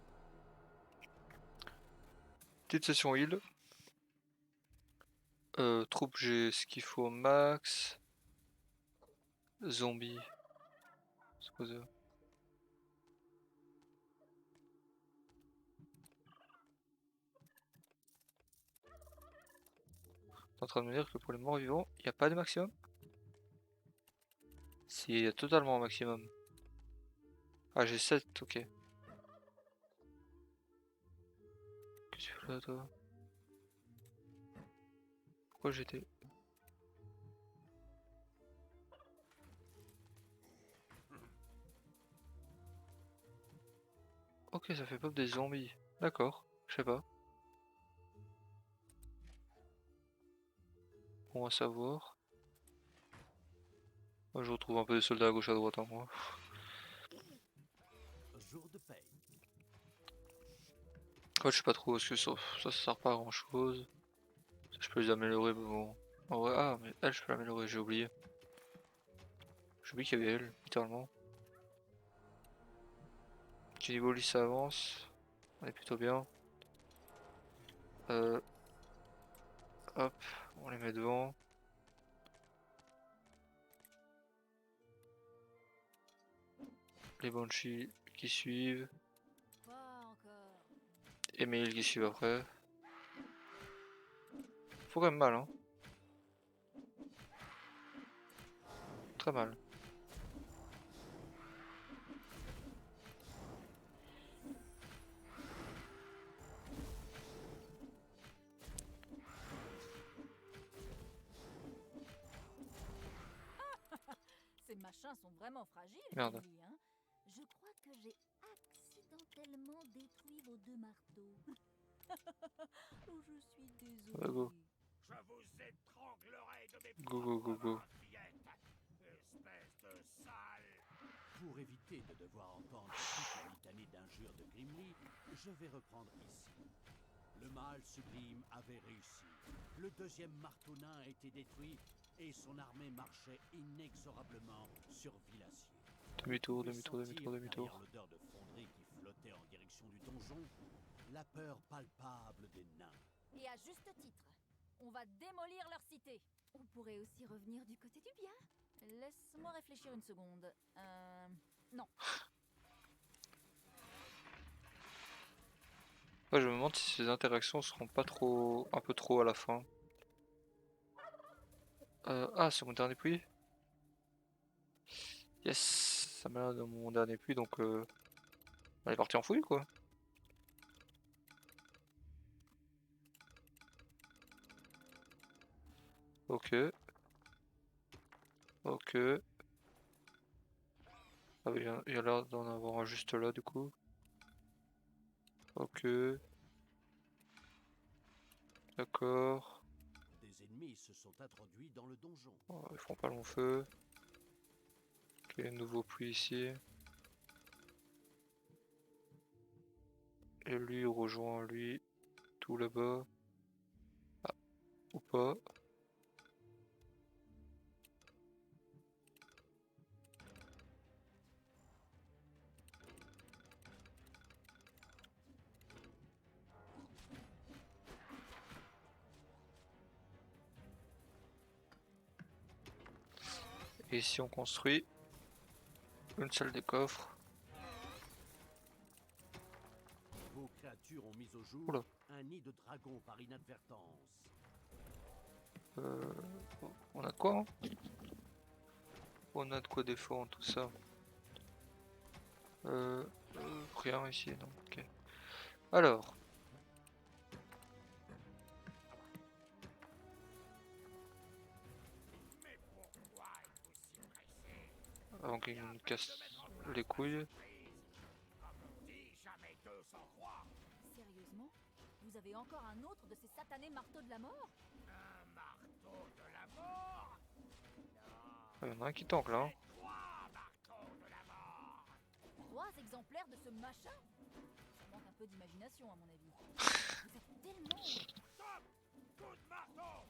Petite session heal. Troupe, j'ai ce qu'il faut au max. Zombie. C'est quoi ça? T'es en train de me dire que pour les morts vivants, il n'y a pas de maximum? Si, il y a totalement un maximum. Ah, j'ai 7, ok. Qu'est-ce que tu fais là, toi? Pourquoi j'étais... Ok, ça fait pop des zombies. D'accord, je sais pas. Bon à savoir. Moi, je retrouve un peu des soldats à gauche à droite, hein, moi. Jour de paix. Ouais, je sais pas trop, est-ce que ça sert pas à grand chose. Ça, je peux les améliorer, mais bon. En vrai, ah, mais elle, je peux l'améliorer, j'ai oublié. J'ai oublié qu'il y avait elle, littéralement. Petit niveau lisse, ça avance. On est plutôt bien. Hop, on les met devant. Les Banshees qui suivent. Pas encore. Et Mail qui suivent après. Faut quand même mal, hein. Très mal. Ces machins sont vraiment fragiles, Merde. Gimli, hein. Je crois que j'ai accidentellement détruit vos 2 marteaux. Oh, je suis désolée. Go. Je vous étranglerai de mes Go, go, go, propres go. mains, fillette. Espèce de sale. Pour éviter de devoir entendre toute la litanie d'injures de Grimly, je vais reprendre ici. Le mâle sublime avait réussi. Le deuxième marteau nain a été détruit et son armée marchait inexorablement sur Villacier. Demi-tour, Vous demi-tour, sentir demi-tour, demi-tour. derrière l'odeur de fonderie qui flottait en direction du donjon, la peur palpable des nains. Et à juste titre, on va démolir leur cité. On pourrait aussi revenir du côté du bien. Laisse-moi réfléchir une seconde. Non. Ouais, je me demande si ces interactions seront pas trop, un peu trop à la fin. Ah, c'est mon dernier puits? Yes, ça m'a l'air de mon dernier puits, donc on est parti en fouille quoi. Ok. Ok. Ah oui, il y a l'air d'en avoir un juste là du coup. Ok. D'accord. Des ennemis se sont introduits dans le donjon. Oh, ils font pas long feu. Ok, nouveau puits ici. Et lui rejoint lui tout là-bas. Ah, ou pas. Et ici on construit une salle des coffres. Vos créatures ont mis au jour Oula. un nid de dragon par inadvertance. On a de quoi hein. On a de quoi défendre tout ça. Rien ici, non. Ok. Alors. Mais pourquoi êtes-vous si pressé? Avant qu'il nous casse les couilles. Comme on dit, jamais deux sans trois. Sérieusement? Vous avez encore un autre de ces satanés marteaux de la mort? Un marteau de la mort? Il y en a un qui tank là. Hein. Trois marteaux de la mort. 3 exemplaires de ce machin? Ça manque un peu d'imagination à mon avis. Vous êtes tellement... Stop! Coup de marteau!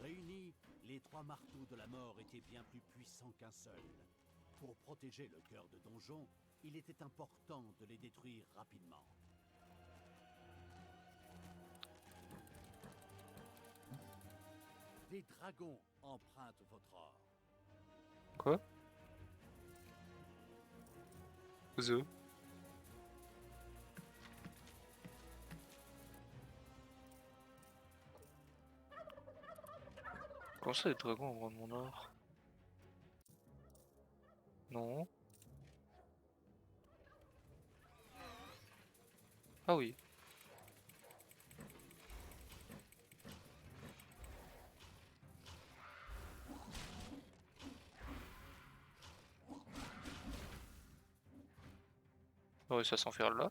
Réunis, les 3 marteaux de la mort étaient bien plus puissants qu'un seul. Pour protéger le cœur de donjon, il était important de les détruire rapidement. Des dragons empruntent votre or. Quoi? The. Comment ça les dragons en mon or? Non. Ah oui. On a réussi à s'en faire là.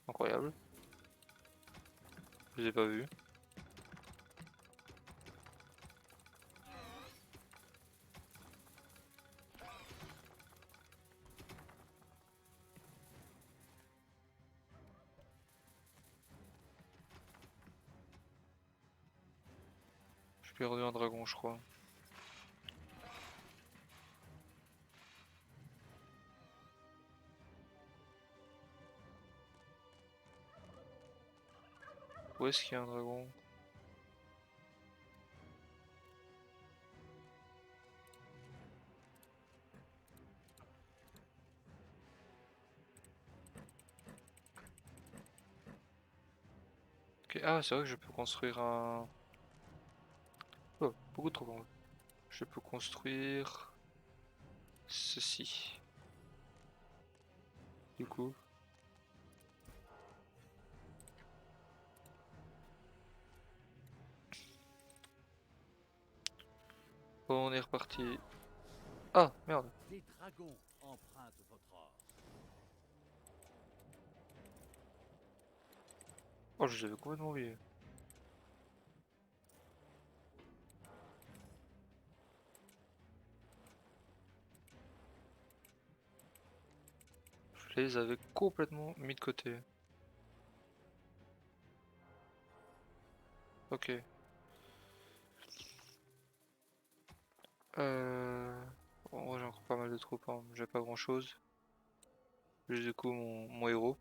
Incroyable. Je les ai pas vus. J'ai perdu un dragon je crois. Où est-ce qu'il y a un dragon? Ok, ah c'est vrai que je peux construire un... Oh, beaucoup de dragons. Je peux construire... ceci. Du coup... Bon, on est reparti. Ah, merde. Des dragons empruntent votre or. Oh, je les avais complètement oublié. Je les avais complètement mis de côté. Ok. En vrai, j'ai encore pas mal de troupes, hein. J'ai pas grand chose. Juste du coup, mon héros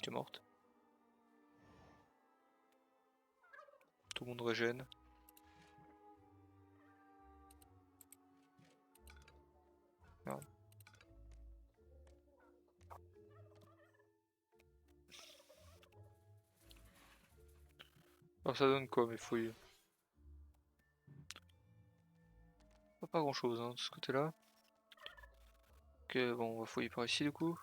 qui est morte. Tout le monde régène. Merde. Alors ça donne quoi mes fouilles? Pas grand chose hein, de ce côté là. Ok bon on va fouiller par ici du coup.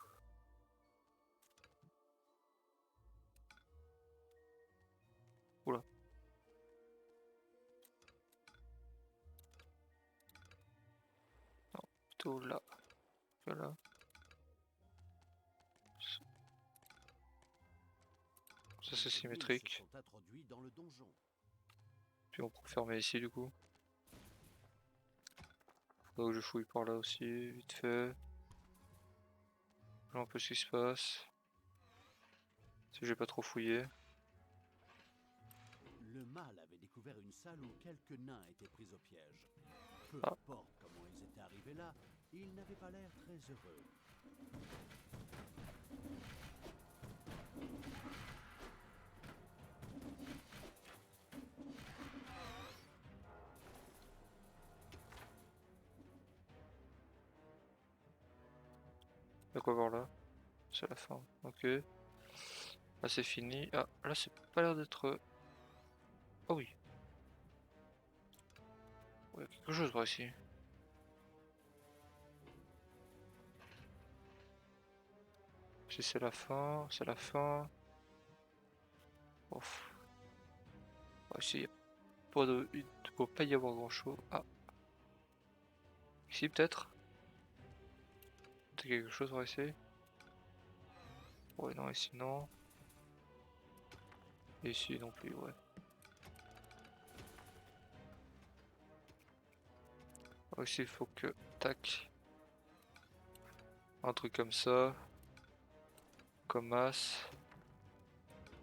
Oula. Non, plutôt là. Voilà. Ça c'est Les ennemis symétrique. se sont introduits dans le donjon. Puis on peut fermer ici du coup. Donc je fouille par là aussi, vite fait. Voir un peu ce qui se passe. Si j'ai pas trop fouillé. Le mâle avait découvert une salle où quelques nains étaient pris au piège. Peu Ah. importe comment ils étaient arrivés là, ils n'avaient pas l'air très heureux. Y'a quoi voir là? C'est la fin. Ok. Là c'est fini. Ah là c'est pas l'air d'être. Oh oui. Ouais, quelque chose par ici. Si c'est la fin, c'est la fin. Ouf. Ouais, ici, il ne doit pas y avoir grand chose. Ah. Ici peut-être? Peut-être quelque chose par ici? Ouais, non, ici non. Et ici non plus, ouais. Ici il faut que. Tac. Un truc comme ça. Comme masse.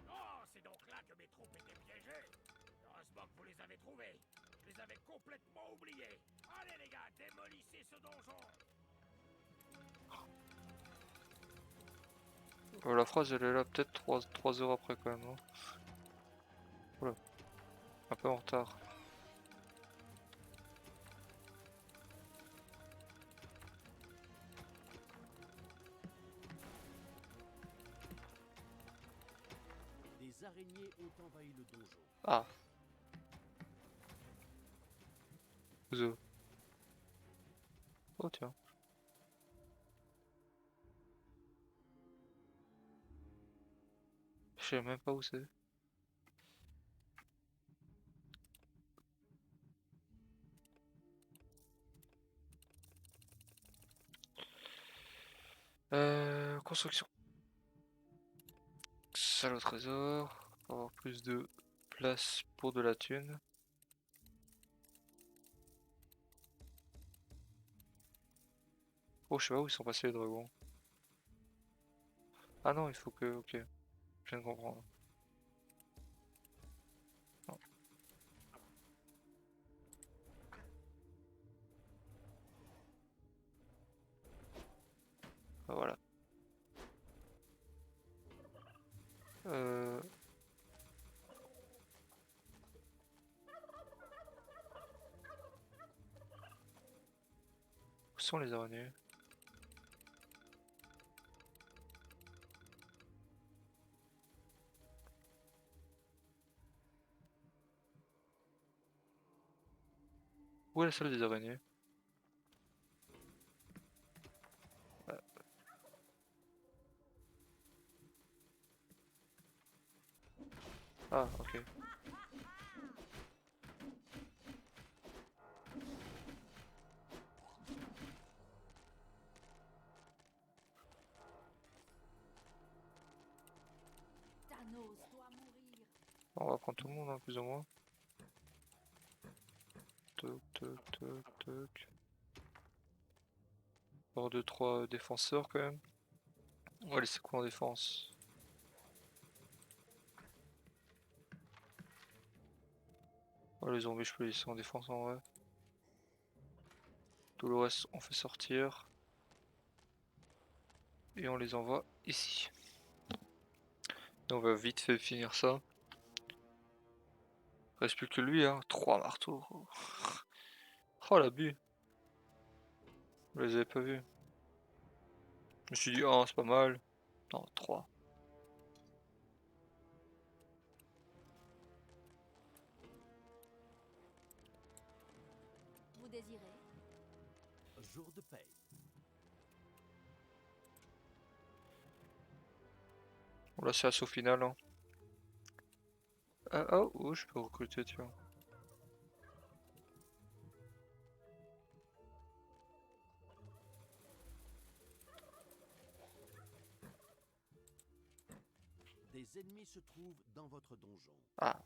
Oh, c'est donc là que mes troupes étaient piégées. Heureusement que vous les avez trouvées. Je les avais complètement oubliés. Allez les gars, démolissez ce donjon. La phrase elle est là peut-être 3 heures après quand même. Hein. Oula. Un peu en retard. Des araignées ont envahi le donjon. Ah. Zo. Oh tiens. Je sais même pas où c'est. Construction. Salle au trésor. Pour avoir plus de place pour de la thune. Oh, je sais pas où ils sont passés les dragons. Ah non, il faut que. Ok, je viens de comprendre. Non. Ah, voilà. Euh... Où sont les araignées? Où est la salle des araignées? Ah, ok. Thanos doit mourir. On va prendre tout le monde, hein, plus ou moins. Toc, toc, toc, toc. Avoir 2-3 défenseurs quand même. On va laisser quoi en défense? Les zombies, je peux les laisser en défense en vrai. Tout le reste, on fait sortir. Et on les envoie ici. Et on va vite fait finir ça. Reste plus que lui, hein. 3 marteaux. Oh l'abus. Vous les avez pas vus. Je me suis dit, oh, c'est pas mal. Non, 3. Vous désirez? Jour de paye. Bon, là, c'est l'assaut final. Hein. Ah, oh, oh, je peux recruter, tu vois. Des ennemis se trouvent dans votre donjon. Ah.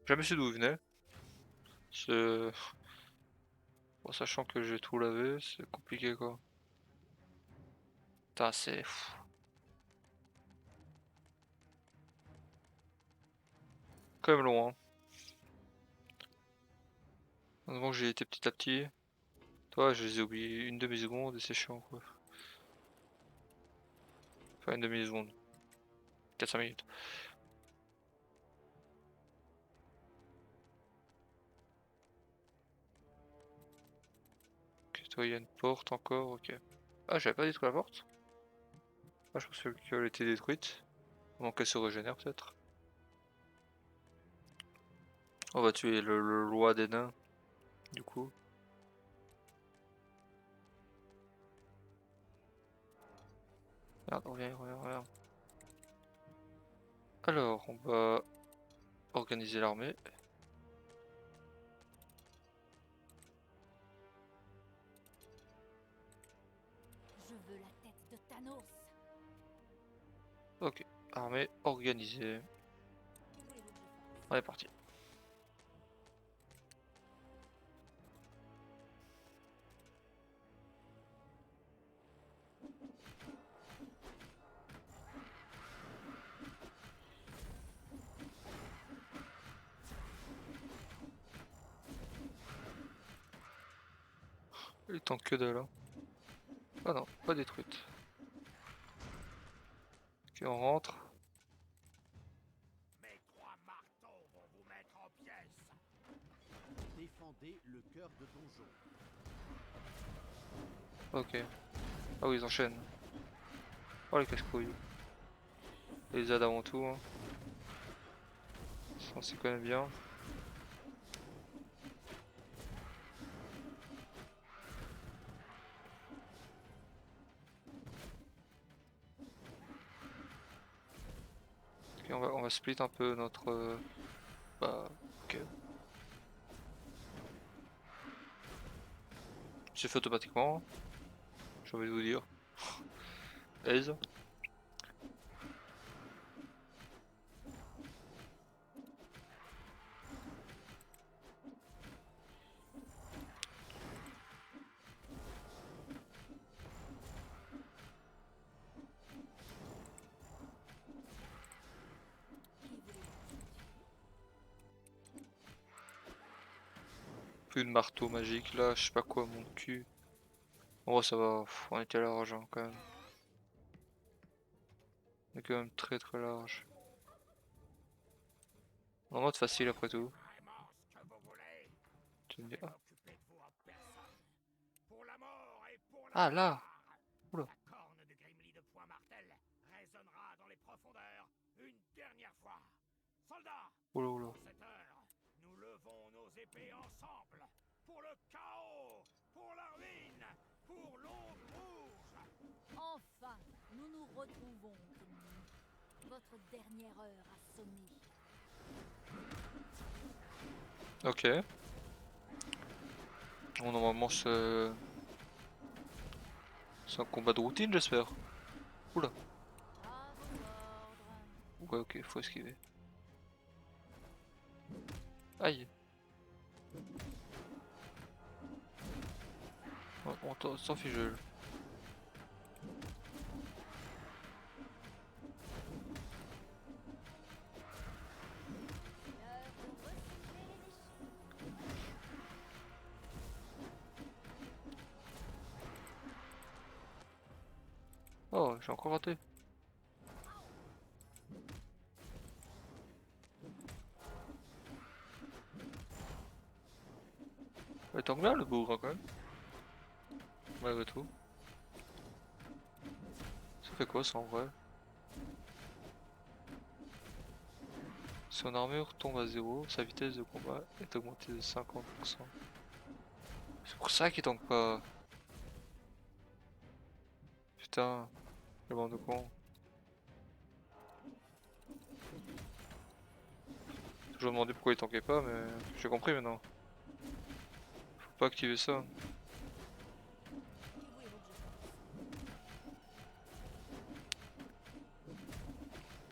Jamais su d'où il venait. C'est. Bon, sachant que j'ai tout lavé, c'est compliqué quoi. Putain, c'est. Quand même long, hein. Heureusement que j'ai été petit à petit. Toi, je les ai oubliés une demi-seconde et c'est chiant quoi. Enfin, une demi-seconde. 4-5 minutes. Ok, toi, il y a une porte encore, ok. Ah, j'avais pas détruit la porte? Ah, je pensais qu'elle était détruite. Avant qu'elle se régénère peut-être. On va tuer le roi des nains, du coup. Merde, reviens, reviens, reviens. Alors, on va organiser l'armée. Je veux la tête de Thanos. Ok, armée organisée. Que voulez-vous que je fasse? On est parti. Il tente que dalle. Hein. Ah non, pas détruite. Ok, on rentre. Mes 3 marteaux vont vous mettre en pièces. Défendez le cœur de donjon. Ok. Ah oui, ils enchaînent. Oh les casse-couilles. Les ZAD avant tout. Hein. On s'y connaît bien. Ok, on va split un peu notre... bah, ok. C'est fait automatiquement. J'ai envie de vous dire. Aise. Qui voulez-vous? Plus de marteau magique là, je sais pas quoi, mon cul. Oh ça va, pff, on était large hein, quand même. On est quand même très très large. En mode facile après tout. Vraiment ce que vous voulez. Tu me Je dis, vais ah, m'occuper de vous en personne. Pour la mort et pour la ah là! gloire. Oula. La corne de Grimly de Point-Martel résonnera dans les profondeurs une dernière fois. Soldats, Oula oula. pour cette heure, nous levons nos épées ensemble. Pour le chaos, pour la ruine, pour l'ombre rouge. Enfin, nous nous retrouvons, Grimly. Votre dernière heure a sonné. Ok. Bon, normalement c'est un combat de routine j'espère. Oula. À vos ordres. Ouais ok, faut esquiver. Aïe. On s'en fiche. L'heure de recycler Oh, j'ai encore raté. Il tombe bien le bourrin quand même. Malgré tout. Ça fait quoi ça en vrai? Son armure tombe à 0, sa vitesse de combat est augmentée de 50%. C'est pour ça qu'il tank pas. Putain, le bande de con. Je me demandais pourquoi il tankait pas, mais j'ai compris maintenant. Faut pas activer ça.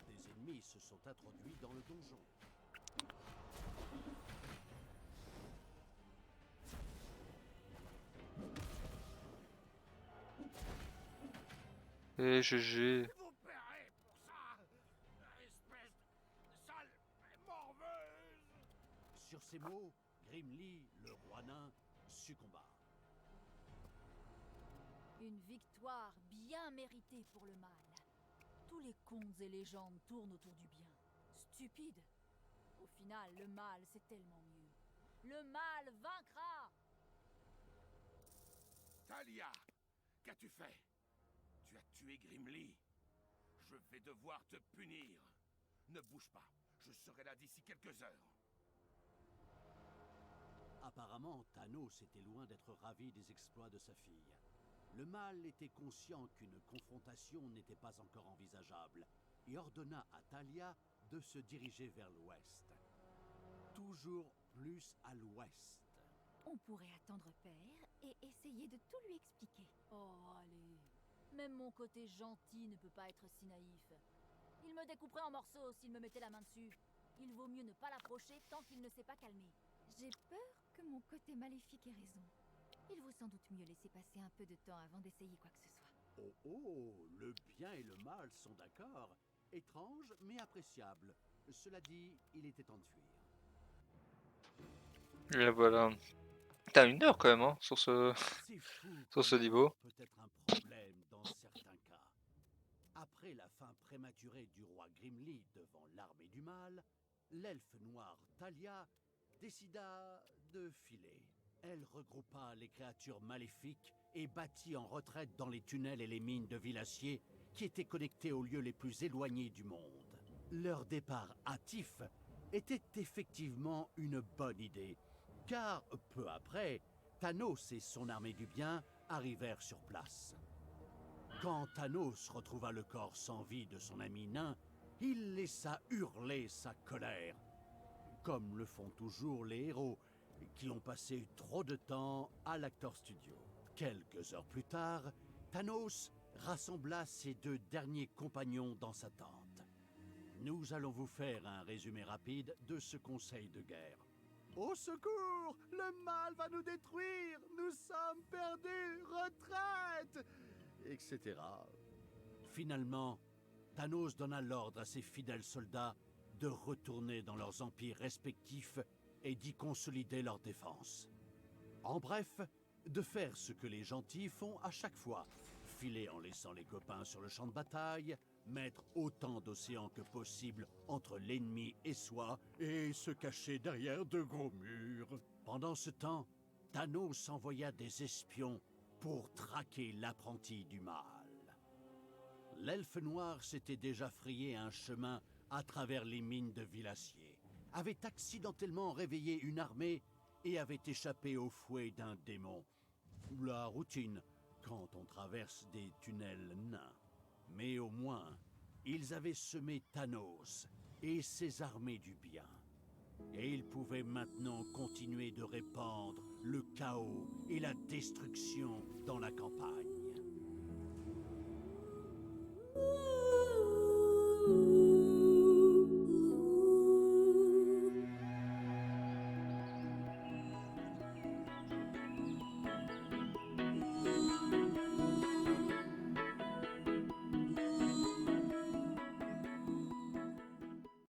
Des ennemis se sont introduits dans le donjon. Et GG. Vous paierez pour ça, espèce de sale morveuse. Sur ces mots, Grimly, le roi nain, succomba. Une victoire bien méritée pour le mal. Tous les contes et légendes tournent autour du bien. Stupide. Au final, le mal, c'est tellement mieux. Le mal vaincra. Talia, qu'as-tu fait? Tu as tué Grimly. Je vais devoir te punir. Ne bouge pas, je serai là d'ici quelques heures. Apparemment, Thanos était loin d'être ravi des exploits de sa fille. Le mal était conscient qu'une confrontation n'était pas encore envisageable et ordonna à Talia de se diriger vers l'ouest. Toujours plus à l'ouest. On pourrait attendre Père et essayer de tout lui expliquer. Oh, allez. Même mon côté gentil ne peut pas être si naïf. Il me découperait en morceaux s'il me mettait la main dessus. Il vaut mieux ne pas l'approcher tant qu'il ne s'est pas calmé. J'ai peur que mon côté maléfique ait raison. Il vaut sans doute mieux laisser passer un peu de temps avant d'essayer quoi que ce soit. Oh oh, le bien et le mal sont d'accord. Étrange mais appréciable. Cela dit, il était temps de fuir. Et voilà. T'as 1 heure quand même hein, sur ce. C'est fou. Sur ce comme la niveau. mort peut être un problème dans certains cas. Après la fin prématurée du roi Grimly devant l'armée du mal, l'elfe noire Talia décida de filer. Elle regroupa les créatures maléfiques et battit en retraite dans les tunnels et les mines de Villacier qui étaient connectés aux lieux les plus éloignés du monde. Leur départ hâtif était effectivement une bonne idée, car peu après, Thanos et son armée du bien arrivèrent sur place. Quand Thanos retrouva le corps sans vie de son ami nain, il laissa hurler sa colère, comme le font toujours les héros qui ont passé trop de temps à l'Actor Studio. Quelques heures plus tard, Thanos rassembla ses 2 derniers compagnons dans sa tente. Nous allons vous faire un résumé rapide de ce conseil de guerre. Au secours! Le mal va nous détruire! Nous sommes perdus! Retraite! Etc. Finalement, Thanos donna l'ordre à ses fidèles soldats de retourner dans leurs empires respectifs et d'y consolider leur défense. En bref, de faire ce que les gentils font à chaque fois. Filer en laissant les copains sur le champ de bataille, mettre autant d'océans que possible entre l'ennemi et soi, et se cacher derrière de gros murs. Pendant ce temps, Thanos envoya des espions pour traquer l'apprenti du mal. L'elfe noir s'était déjà frayé un chemin à travers les mines de Villacier, avait accidentellement réveillé une armée et avait échappé au fouet d'un démon. La routine quand on traverse des tunnels nains. Mais au moins, ils avaient semé Thanos et ses armées du bien. Et ils pouvaient maintenant continuer de répandre le chaos et la destruction dans la campagne.